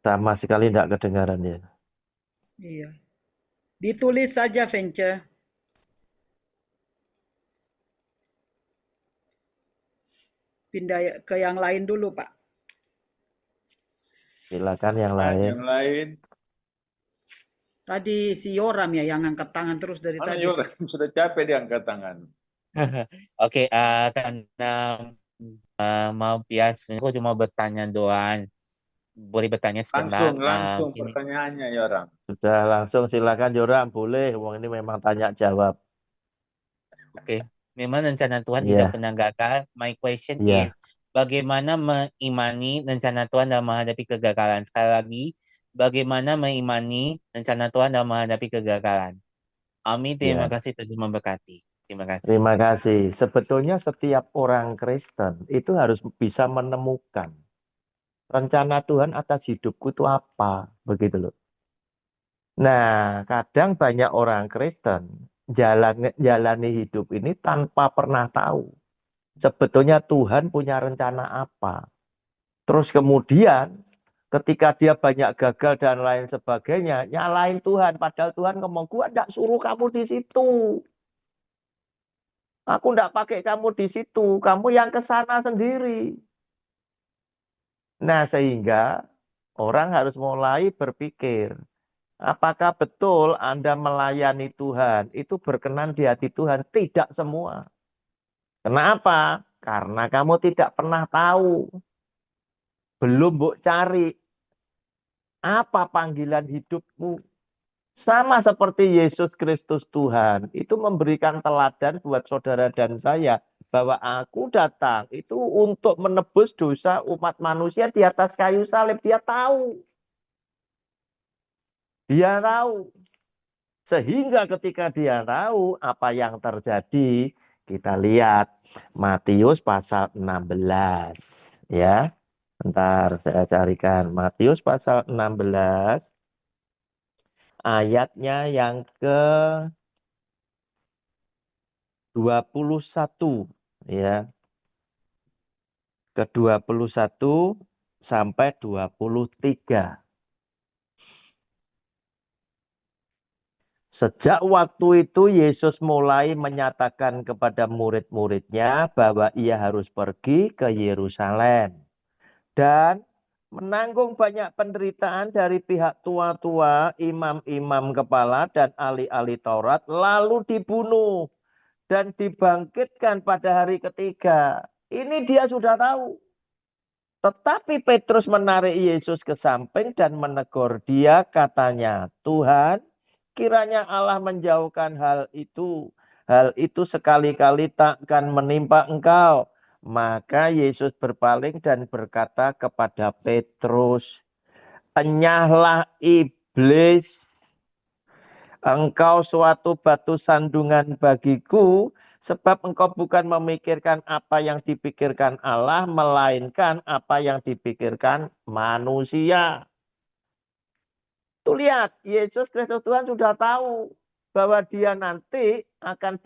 Sama sekali enggak kedengaran ya. Iya. Ditulis saja, Vence. Pindah ke yang lain dulu, Pak. Silakan yang Nah, lain. yang lain. Tadi si Yoram ya yang angkat tangan terus dari Mana tadi. Yoram? Sudah capek dia angkat tangan. Oke, karena maaf ya, sebenarnya aku cuma bertanya doang. Boleh bertanya sebentar? Langsung Sini. pertanyaannya Yoram. Sudah langsung silakan Yoram, boleh. Wong ini memang tanya jawab. Oke, memang rencana Tuhan Iya, tidak pernah gagal. My question iya, is, bagaimana mengimani rencana Tuhan dalam menghadapi kegagalan? Sekali lagi, bagaimana mengimani rencana Tuhan dalam menghadapi kegagalan? Amin, terima iya. kasih, Tuhan memberkati. Terima kasih. Terima kasih. Sebetulnya setiap orang Kristen itu harus bisa menemukan rencana Tuhan atas hidupku itu apa, begitu loh. Nah, kadang banyak orang Kristen jalani hidup ini tanpa pernah tahu sebetulnya Tuhan punya rencana apa. Terus kemudian ketika dia banyak gagal dan lain sebagainya, nyalain Tuhan. Padahal Tuhan ngomong, gua enggak suruh kamu di situ. Aku enggak pakai kamu di situ. Kamu yang ke sana sendiri. Nah, sehingga orang harus mulai berpikir, apakah betul Anda melayani Tuhan itu berkenan di hati Tuhan? Tidak semua. Kenapa? Karena kamu tidak pernah tahu. Belum mbok cari apa panggilan hidupmu. Sama seperti Yesus Kristus Tuhan, itu memberikan teladan buat saudara dan saya, bahwa aku datang itu untuk menebus dosa umat manusia di atas kayu salib. Dia tahu. Dia tahu. Sehingga ketika dia tahu apa yang terjadi, kita lihat Matius pasal 16. Ya, bentar saya carikan. Matius pasal 16. Ayatnya yang ke-21 ya. Ke-21 sampai 23. Sejak waktu itu Yesus mulai menyatakan kepada murid-muridnya bahwa ia harus pergi ke Yerusalem dan menanggung banyak penderitaan dari pihak tua-tua, imam-imam kepala, dan ahli-ahli Taurat, lalu dibunuh dan dibangkitkan pada hari ketiga. Ini dia sudah tahu. Tetapi Petrus menarik Yesus ke samping dan menegur dia, katanya, Tuhan, kiranya Allah menjauhkan hal itu. Hal itu sekali-kali takkan menimpa engkau. Maka Yesus berpaling dan berkata kepada Petrus, enyahlah iblis, engkau suatu batu sandungan bagiku, sebab engkau bukan memikirkan apa yang dipikirkan Allah, melainkan apa yang dipikirkan manusia. Tuh lihat, Yesus Kristus Tuhan sudah tahu bahwa dia nanti akan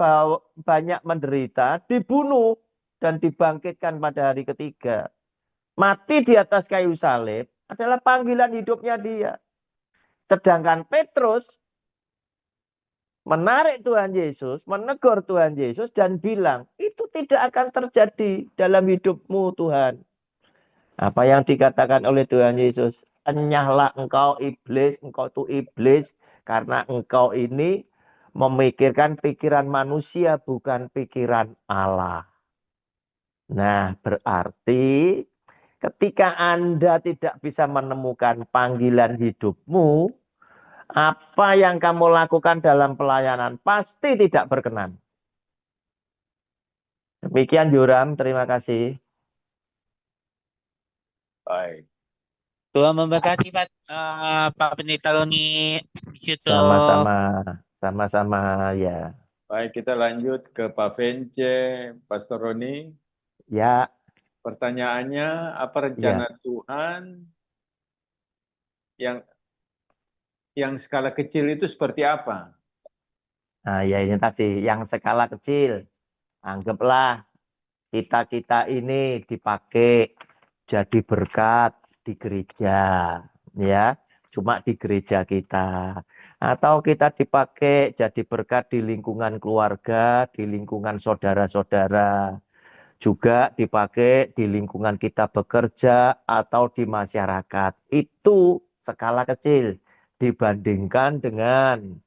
banyak menderita, dibunuh, dan dibangkitkan pada hari ketiga. Mati di atas kayu salib adalah panggilan hidupnya dia. Sedangkan Petrus menarik Tuhan Yesus, menegur Tuhan Yesus dan bilang, itu tidak akan terjadi dalam hidupmu Tuhan. Apa yang dikatakan oleh Tuhan Yesus? Enyahlah engkau iblis, engkau itu iblis, karena engkau ini memikirkan pikiran manusia, bukan pikiran Allah. Nah, berarti ketika Anda tidak bisa menemukan panggilan hidupmu, apa yang kamu lakukan dalam pelayanan pasti tidak berkenan. Demikian Yoram, terima kasih. Baik. Tuhan memberkati Pak Pendeta Roni. Sama-sama, sama-sama ya. Baik, kita lanjut ke Pak Vence, Pastor Roni. Ya. Pertanyaannya, apa rencana Tuhan yang skala kecil itu seperti apa? Nah, ya ini tadi, yang skala kecil. Anggaplah kita ini dipakai jadi berkat di gereja, ya. Cuma di gereja kita. Atau kita dipakai jadi berkat di lingkungan keluarga, di lingkungan saudara-saudara. Juga dipakai di lingkungan kita bekerja atau di masyarakat. Itu skala kecil dibandingkan dengan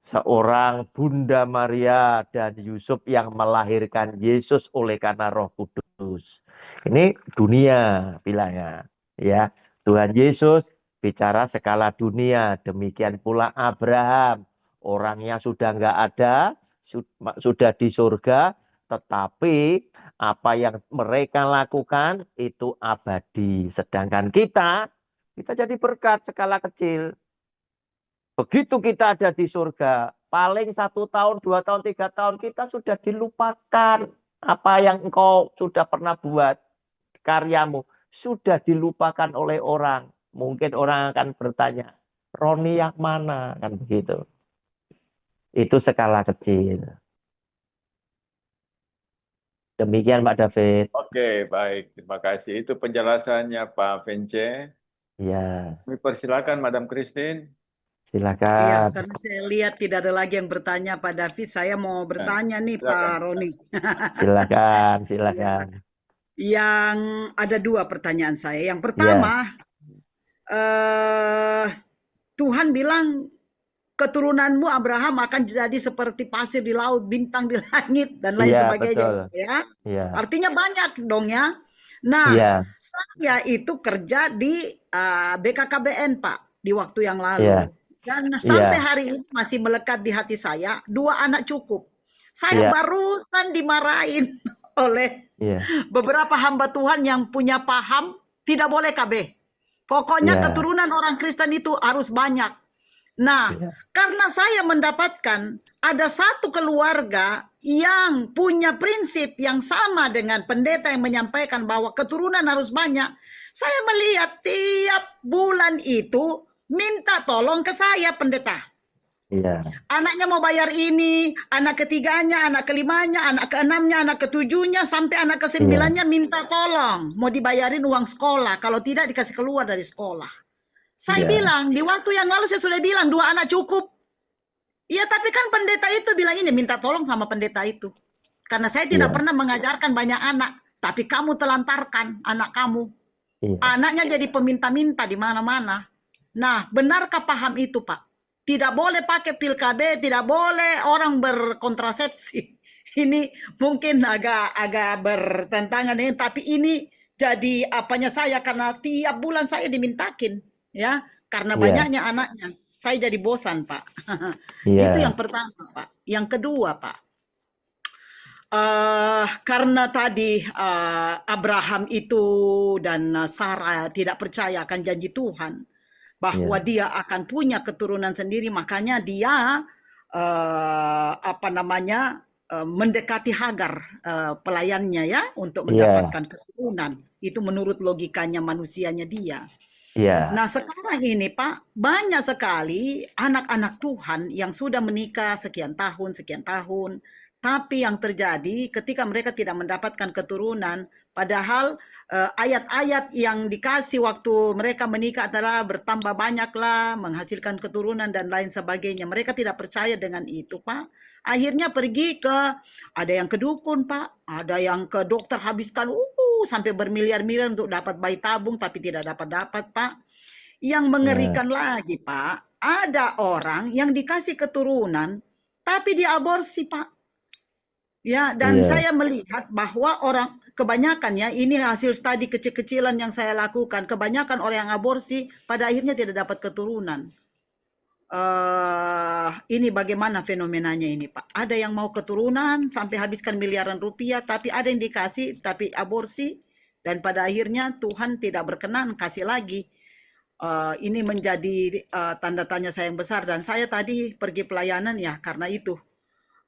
seorang Bunda Maria dan Yusuf yang melahirkan Yesus oleh karena Roh Kudus. Ini dunia bilangnya, ya. Tuhan Yesus bicara skala dunia, demikian pula Abraham. Orangnya sudah nggak ada, sudah di surga, tetapi apa yang mereka lakukan itu abadi. Sedangkan kita jadi berkat skala kecil. Begitu kita ada di surga, paling 1 tahun, 2 tahun, 3 tahun, kita sudah dilupakan. Apa yang engkau sudah pernah buat, karyamu, sudah dilupakan oleh orang. Mungkin orang akan bertanya, Roni yang mana? Kan begitu. Itu skala kecil. Demikian Pak David. Oke, baik. Terima kasih. Itu penjelasannya Pak Vence. Ya. Kami persilakan Madam Christine. Silakan. Iya, karena saya lihat tidak ada lagi yang bertanya Pak David. Saya mau bertanya nih Pak Roni. Silakan. Yang ada 2 pertanyaan saya. Yang pertama, Tuhan bilang keturunanmu Abraham akan jadi seperti pasir di laut, bintang di langit, dan lain sebagainya. Betul. Ya, artinya banyak dong ya. Nah, saya itu kerja di BKKBN Pak di waktu yang lalu. Dan sampai hari ini masih melekat di hati saya, 2 anak cukup. Saya barusan dimarahin oleh beberapa hamba Tuhan yang punya paham tidak boleh KB. Pokoknya keturunan orang Kristen itu harus banyak. Nah, karena saya mendapatkan ada satu keluarga yang punya prinsip yang sama dengan pendeta yang menyampaikan bahwa keturunan harus banyak. Saya melihat tiap bulan itu minta tolong ke saya pendeta. Anaknya mau bayar ini, anak ketiganya, anak kelimanya, anak keenamnya, anak ketujuhnya, sampai anak kesembilannya minta tolong. Mau dibayarin uang sekolah, kalau tidak dikasih keluar dari sekolah. Saya bilang, di waktu yang lalu saya sudah bilang 2 anak cukup. Iya, tapi kan pendeta itu bilang ini, minta tolong sama pendeta itu. Karena saya tidak pernah mengajarkan banyak anak, tapi kamu telantarkan anak kamu. Anaknya jadi peminta-minta di mana-mana. Nah, benarkah paham itu, Pak? Tidak boleh pakai pil KB, tidak boleh orang berkontrasepsi. Ini mungkin agak bertentangan ini, tapi ini jadi apanya saya, karena tiap bulan saya dimintakin. Ya, karena banyaknya anaknya, saya jadi bosan Pak. Itu yang pertama Pak. Yang kedua Pak, karena tadi Abraham itu dan Sarah tidak percaya akan janji Tuhan bahwa dia akan punya keturunan sendiri, makanya dia mendekati Hagar pelayannya ya untuk mendapatkan keturunan. Itu menurut logikanya manusianya dia. Nah sekarang ini Pak, banyak sekali anak-anak Tuhan yang sudah menikah sekian tahun, tapi yang terjadi ketika mereka tidak mendapatkan keturunan, padahal ayat-ayat yang dikasih waktu mereka menikah adalah bertambah banyaklah, menghasilkan keturunan dan lain sebagainya. Mereka tidak percaya dengan itu Pak. Akhirnya pergi ada yang ke dukun Pak, ada yang ke dokter habiskan sampai bermiliar-miliar untuk dapat bayi tabung, tapi tidak dapat-dapat, Pak. Yang mengerikan lagi, Pak, ada orang yang dikasih keturunan, tapi diaborsi, Pak. Ya, dan saya melihat bahwa orang kebanyakan ya, ini hasil studi kecil-kecilan yang saya lakukan, kebanyakan orang yang aborsi pada akhirnya tidak dapat keturunan. Ini bagaimana fenomenanya ini, Pak? Ada yang mau keturunan sampai habiskan miliaran rupiah, tapi ada yang dikasih tapi aborsi, dan pada akhirnya Tuhan tidak berkenan kasih lagi. Ini menjadi tanda tanya saya yang besar, dan saya tadi pergi pelayanan ya karena itu.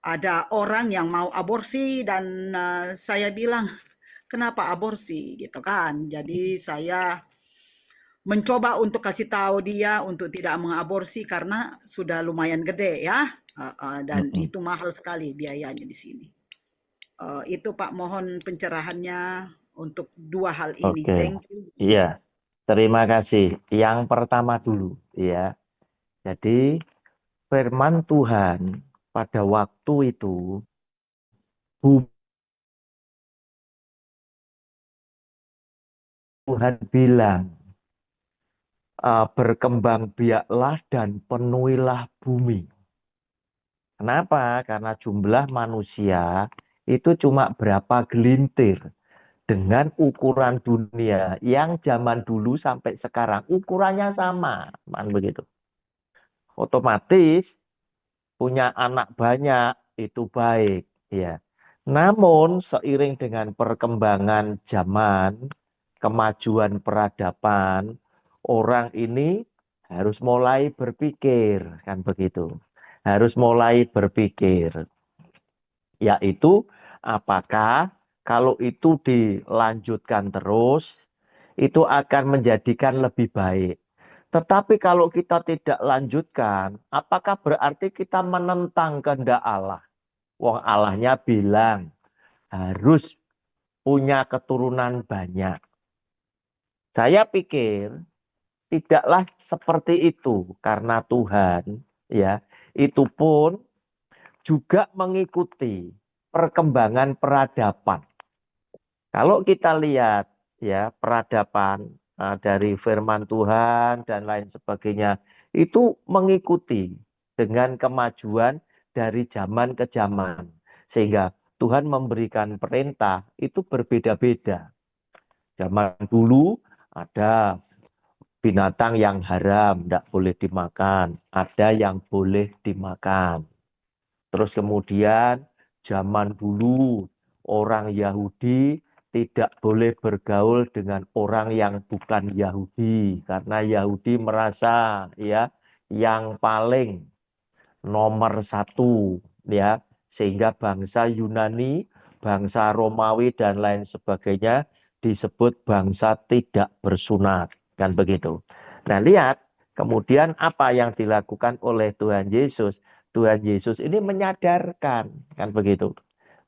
Ada orang yang mau aborsi dan saya bilang, kenapa aborsi gitu kan. Jadi saya mencoba untuk kasih tahu dia untuk tidak mengaborsi karena sudah lumayan gede ya. Dan itu mahal sekali biayanya di sini. Itu Pak, mohon pencerahannya untuk dua hal ini. Thank you. Iya, terima kasih. Yang pertama dulu ya. Jadi firman Tuhan pada waktu itu Tuhan bilang, berkembang biaklah dan penuhilah bumi. Kenapa? Karena jumlah manusia itu cuma berapa gelintir dengan ukuran dunia yang zaman dulu sampai sekarang ukurannya sama, begitu. Otomatis punya anak banyak itu baik, ya. Namun seiring dengan perkembangan zaman, kemajuan peradaban, orang ini harus mulai berpikir, kan begitu. Harus mulai berpikir, yaitu apakah kalau itu dilanjutkan terus, itu akan menjadikan lebih baik. Tetapi kalau kita tidak lanjutkan, apakah berarti kita menentang kehendak Allah? Wong Allahnya bilang harus punya keturunan banyak. Saya pikir tidaklah seperti itu karena Tuhan ya itu pun juga mengikuti perkembangan peradaban. Kalau kita lihat ya peradaban dari firman Tuhan dan lain sebagainya itu mengikuti dengan kemajuan dari zaman ke zaman sehingga Tuhan memberikan perintah itu berbeda-beda. Zaman dulu ada binatang yang haram, tidak boleh dimakan, ada yang boleh dimakan. Terus kemudian zaman dulu orang Yahudi tidak boleh bergaul dengan orang yang bukan Yahudi karena Yahudi merasa ya yang paling nomor satu ya sehingga bangsa Yunani, bangsa Romawi dan lain sebagainya disebut bangsa tidak bersunat kan begitu. Nah lihat kemudian apa yang dilakukan oleh Tuhan Yesus. Tuhan Yesus ini menyadarkan kan begitu.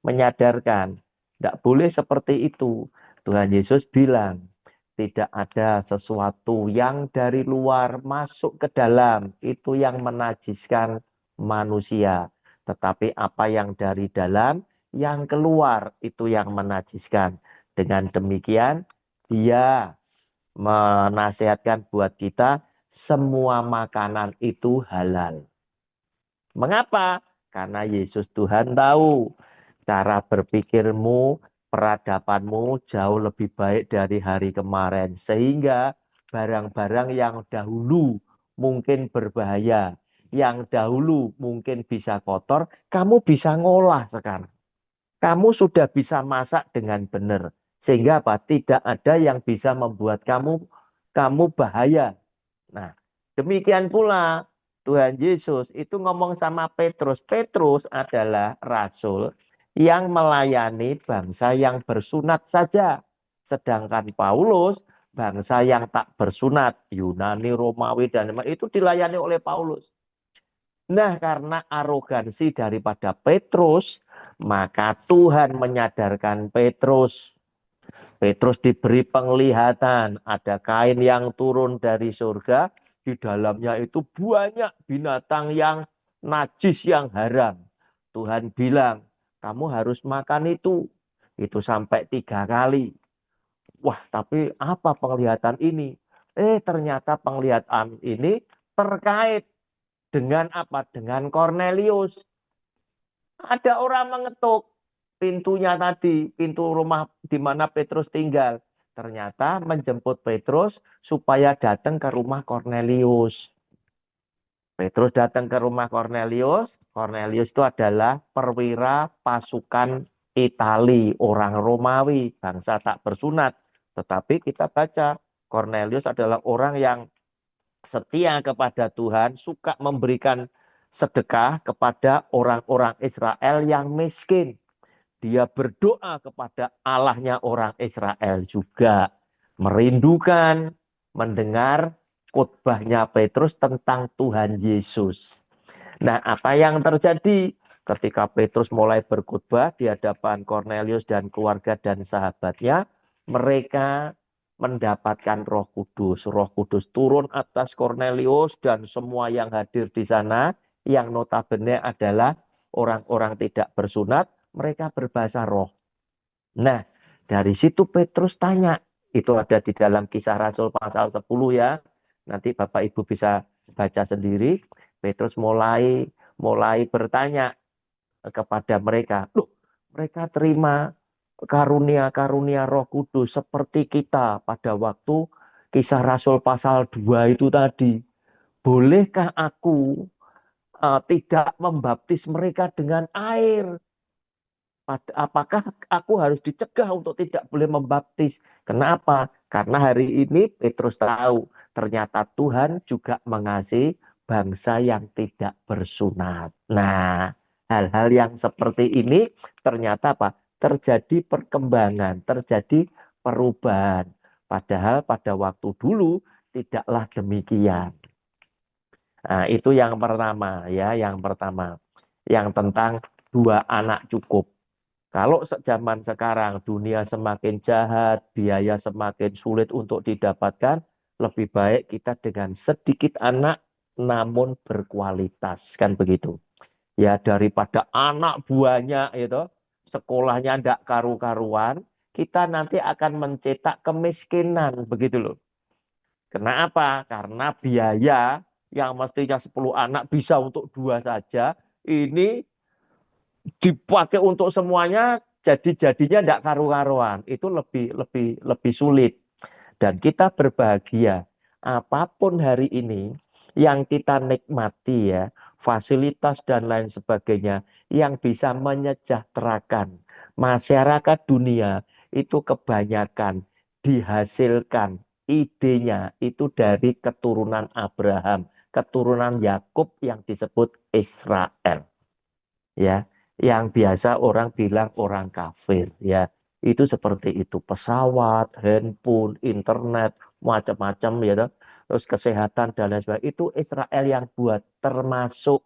Menyadarkan tidak boleh seperti itu. Tuhan Yesus bilang, tidak ada sesuatu yang dari luar masuk ke dalam, itu yang menajiskan manusia. Tetapi apa yang dari dalam, yang keluar, itu yang menajiskan. Dengan demikian, dia menasihatkan buat kita, semua makanan itu halal. Mengapa? Karena Yesus Tuhan tahu cara berpikirmu, peradabanmu jauh lebih baik dari hari kemarin. Sehingga barang-barang yang dahulu mungkin berbahaya, yang dahulu mungkin bisa kotor, kamu bisa ngolah sekarang. Kamu sudah bisa masak dengan benar. Sehingga apa? Tidak ada yang bisa membuat kamu bahaya. Nah, demikian pula Tuhan Yesus itu ngomong sama Petrus. Petrus adalah rasul yang melayani bangsa yang bersunat saja. Sedangkan Paulus bangsa yang tak bersunat. Yunani, Romawi, dan itu dilayani oleh Paulus. Nah karena arogansi daripada Petrus, maka Tuhan menyadarkan Petrus. Petrus diberi penglihatan, ada kain yang turun dari surga, di dalamnya itu banyak binatang yang najis, yang haram. Tuhan bilang, kamu harus makan itu sampai 3 kali. Wah, tapi apa penglihatan ini? Ternyata penglihatan ini terkait dengan apa? Dengan Kornelius. Ada orang mengetuk pintunya tadi, pintu rumah di mana Petrus tinggal. Ternyata menjemput Petrus supaya datang ke rumah Kornelius. Petrus datang ke rumah Kornelius. Kornelius itu adalah perwira pasukan Itali, orang Romawi, bangsa tak bersunat. Tetapi kita baca, Kornelius adalah orang yang setia kepada Tuhan, suka memberikan sedekah kepada orang-orang Israel yang miskin. Dia berdoa kepada Allahnya orang Israel juga. Merindukan mendengar khotbahnya Petrus tentang Tuhan Yesus. Nah, apa yang terjadi ketika Petrus mulai berkhotbah di hadapan Kornelius dan keluarga dan sahabatnya? Mereka mendapatkan Roh Kudus. Roh Kudus turun atas Kornelius dan semua yang hadir di sana, yang notabene adalah orang-orang tidak bersunat, mereka berbahasa roh. Nah, dari situ Petrus tanya, itu ada di dalam Kisah Rasul pasal 10 ya. Nanti Bapak Ibu bisa baca sendiri. Petrus mulai bertanya kepada mereka. Loh, mereka terima karunia-karunia Roh Kudus seperti kita pada waktu Kisah Rasul pasal 2 itu tadi. Bolehkah aku tidak membaptis mereka dengan air? Apakah aku harus dicegah untuk tidak boleh membaptis? Kenapa? Karena hari ini Petrus tahu ternyata Tuhan juga mengasihi bangsa yang tidak bersunat. Nah, hal-hal yang seperti ini ternyata apa? Terjadi perkembangan, terjadi perubahan. Padahal pada waktu dulu tidaklah demikian. Nah, itu yang pertama ya, yang pertama. Yang tentang 2 anak cukup. Kalau zaman sekarang dunia semakin jahat, biaya semakin sulit untuk didapatkan, lebih baik kita dengan sedikit anak namun berkualitas, kan begitu. Ya, daripada anak buahnya itu sekolahnya tidak karu-karuan, kita nanti akan mencetak kemiskinan, begitu loh. Kenapa? Karena biaya yang mestinya 10 anak bisa untuk 2 saja, ini dipakai untuk semuanya, jadinya tidak karu-karuan. Itu lebih sulit. Dan kita berbahagia apapun hari ini yang kita nikmati ya, fasilitas dan lain sebagainya yang bisa menyejahterakan masyarakat dunia, itu kebanyakan dihasilkan idenya itu dari keturunan Abraham, keturunan Yakub yang disebut Israel. Ya, yang biasa orang bilang orang kafir ya. Itu seperti itu, pesawat, handphone, internet, macam-macam ya toh. Terus kesehatan dan lain sebagainya itu Israel yang buat, termasuk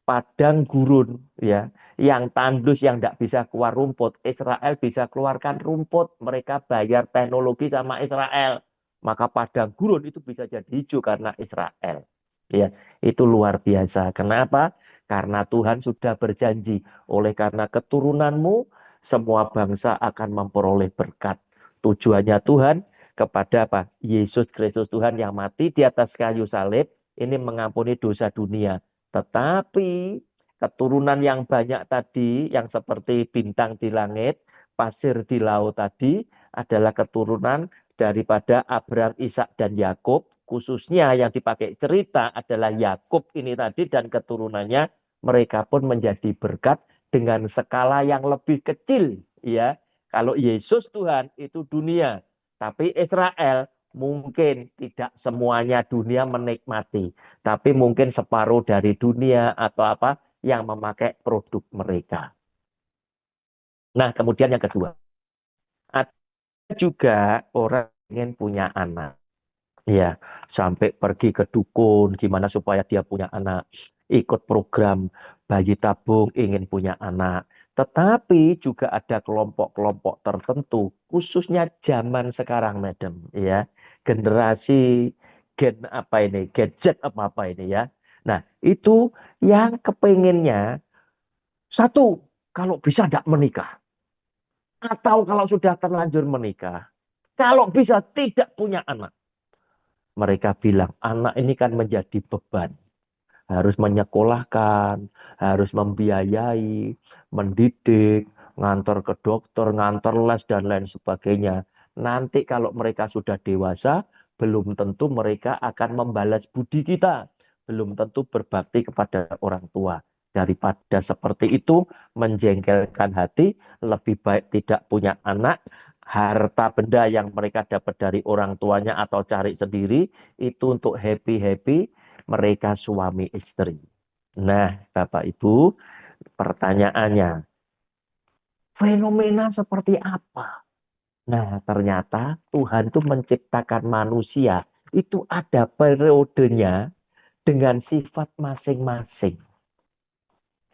padang gurun ya, yang tandus yang tidak bisa keluar rumput, Israel bisa keluarkan rumput, mereka bayar teknologi sama Israel, maka padang gurun itu bisa jadi hijau karena Israel. Ya, itu luar biasa. Kenapa? Karena Tuhan sudah berjanji, oleh karena keturunanmu semua bangsa akan memperoleh berkat. Tujuannya Tuhan kepada apa? Yesus Kristus Tuhan yang mati di atas kayu salib ini mengampuni dosa dunia. Tetapi keturunan yang banyak tadi, yang seperti bintang di langit, pasir di laut tadi, adalah keturunan daripada Abraham, Ishak, dan Yakub. Khususnya yang dipakai cerita adalah Yakub ini tadi dan keturunannya, mereka pun menjadi berkat dengan skala yang lebih kecil. Ya, kalau Yesus Tuhan itu dunia, tapi Israel mungkin tidak semuanya dunia menikmati, tapi mungkin separuh dari dunia atau apa yang memakai produk mereka. Nah, kemudian yang kedua, ada juga orang ingin punya anak. Ya, sampai pergi ke dukun gimana supaya dia punya anak, ikut program bayi tabung ingin punya anak. Tetapi juga ada kelompok-kelompok tertentu, khususnya zaman sekarang, Madam, ya, generasi gen apa ini, gadget apa ini ya. Nah, itu yang kepengennya satu, kalau bisa tidak menikah, atau kalau sudah terlanjur menikah, Kalau bisa tidak punya anak. Mereka bilang, anak ini kan menjadi beban. Harus menyekolahkan, harus membiayai, mendidik, ngantor ke dokter, ngantor les, dan lain sebagainya. Nanti kalau mereka sudah dewasa, belum tentu mereka akan membalas budi kita. Belum tentu berbakti kepada orang tua. Daripada seperti itu, menjengkelkan hati, lebih baik tidak punya anak. Harta benda yang mereka dapat dari orang tuanya atau cari sendiri, itu untuk happy-happy, mereka suami istri. Nah, Bapak Ibu, pertanyaannya, fenomena seperti apa? Nah, ternyata Tuhan itu menciptakan manusia, itu ada periodenya dengan sifat masing-masing.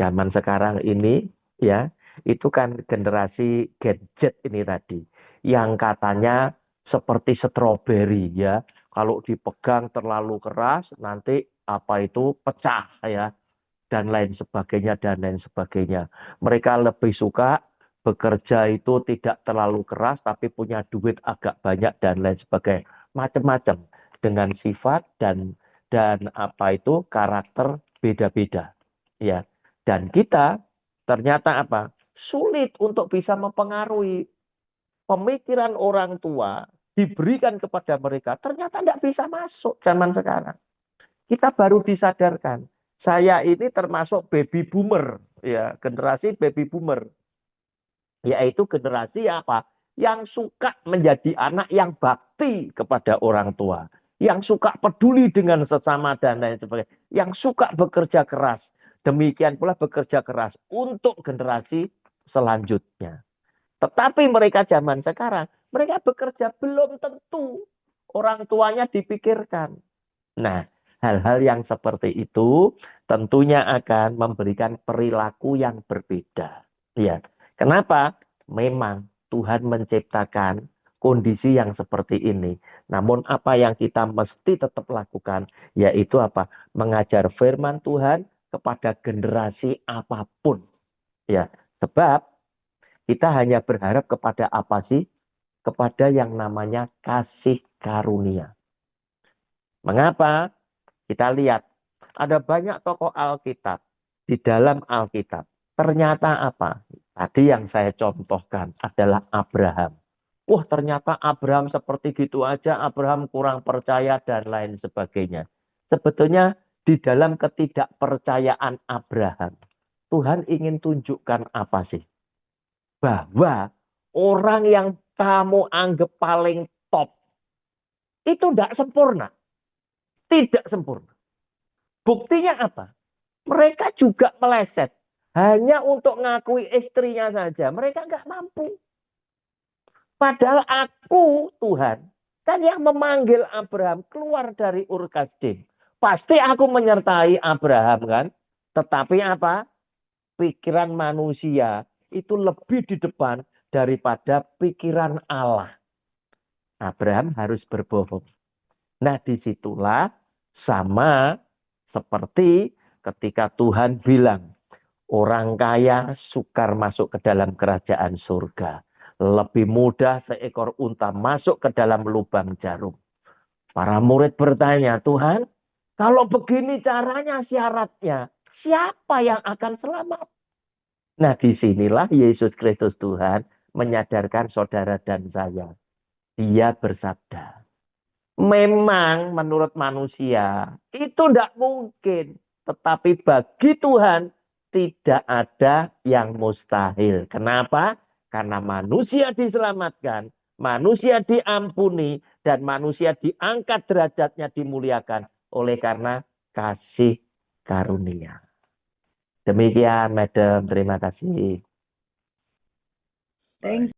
Zaman sekarang ini, ya, itu kan generasi gadget ini tadi, yang katanya seperti stroberi, ya. Kalau dipegang terlalu keras, nanti apa itu pecah, ya, dan lain sebagainya, dan lain sebagainya. Mereka lebih suka bekerja itu tidak terlalu keras, tapi punya duit agak banyak, dan lain sebagainya. Macam-macam, dengan sifat dan apa itu karakter beda-beda, ya. Dan kita ternyata apa? Sulit untuk bisa mempengaruhi pemikiran orang tua diberikan kepada mereka. Ternyata tidak bisa masuk zaman sekarang. Kita baru disadarkan. Saya ini termasuk baby boomer, ya, generasi baby boomer. Yaitu generasi apa? Yang suka menjadi anak yang bakti kepada orang tua. Yang suka peduli dengan sesama dan lain sebagainya. Yang suka bekerja keras. Demikian pula bekerja keras untuk generasi selanjutnya. Tetapi mereka zaman sekarang, mereka bekerja belum tentu orang tuanya dipikirkan. Nah, hal-hal yang seperti itu tentunya akan memberikan perilaku yang berbeda. Ya, kenapa? Memang Tuhan menciptakan kondisi yang seperti ini. Namun apa yang kita mesti tetap lakukan, yaitu apa? Mengajar firman Tuhan kepada generasi apapun. Ya, sebab kita hanya berharap kepada apa sih? Kepada yang namanya kasih karunia. Mengapa? Kita lihat, ada banyak tokoh Alkitab. Di dalam Alkitab, ternyata apa? Tadi yang saya contohkan adalah Abraham. Wah, ternyata Abraham seperti gitu aja, Abraham kurang percaya dan lain sebagainya. Sebetulnya di dalam ketidakpercayaan Abraham, Tuhan ingin tunjukkan apa sih? Bahwa orang yang kamu anggap paling top, itu tidak sempurna. Tidak sempurna. Buktinya apa? Mereka juga meleset. Hanya untuk ngakui istrinya saja. Mereka nggak mampu. Padahal aku, Tuhan, kan yang memanggil Abraham keluar dari Ur Kasdim. Pasti aku menyertai Abraham kan. Tetapi apa? Pikiran manusia itu lebih di depan daripada pikiran Allah. Abraham harus berbohong. Nah, disitulah sama seperti ketika Tuhan bilang, orang kaya sukar masuk ke dalam kerajaan surga. Lebih mudah seekor unta masuk ke dalam lubang jarum. Para murid bertanya, Tuhan, kalau begini caranya syaratnya, siapa yang akan selamat? Nah, disinilah Yesus Kristus Tuhan menyadarkan saudara dan saya. Dia bersabda, memang menurut manusia itu tidak mungkin. Tetapi bagi Tuhan tidak ada yang mustahil. Kenapa? Karena manusia diselamatkan, manusia diampuni, dan manusia diangkat derajatnya dimuliakan oleh karena kasih karunia. Demikian, Madam. Terima kasih. Thank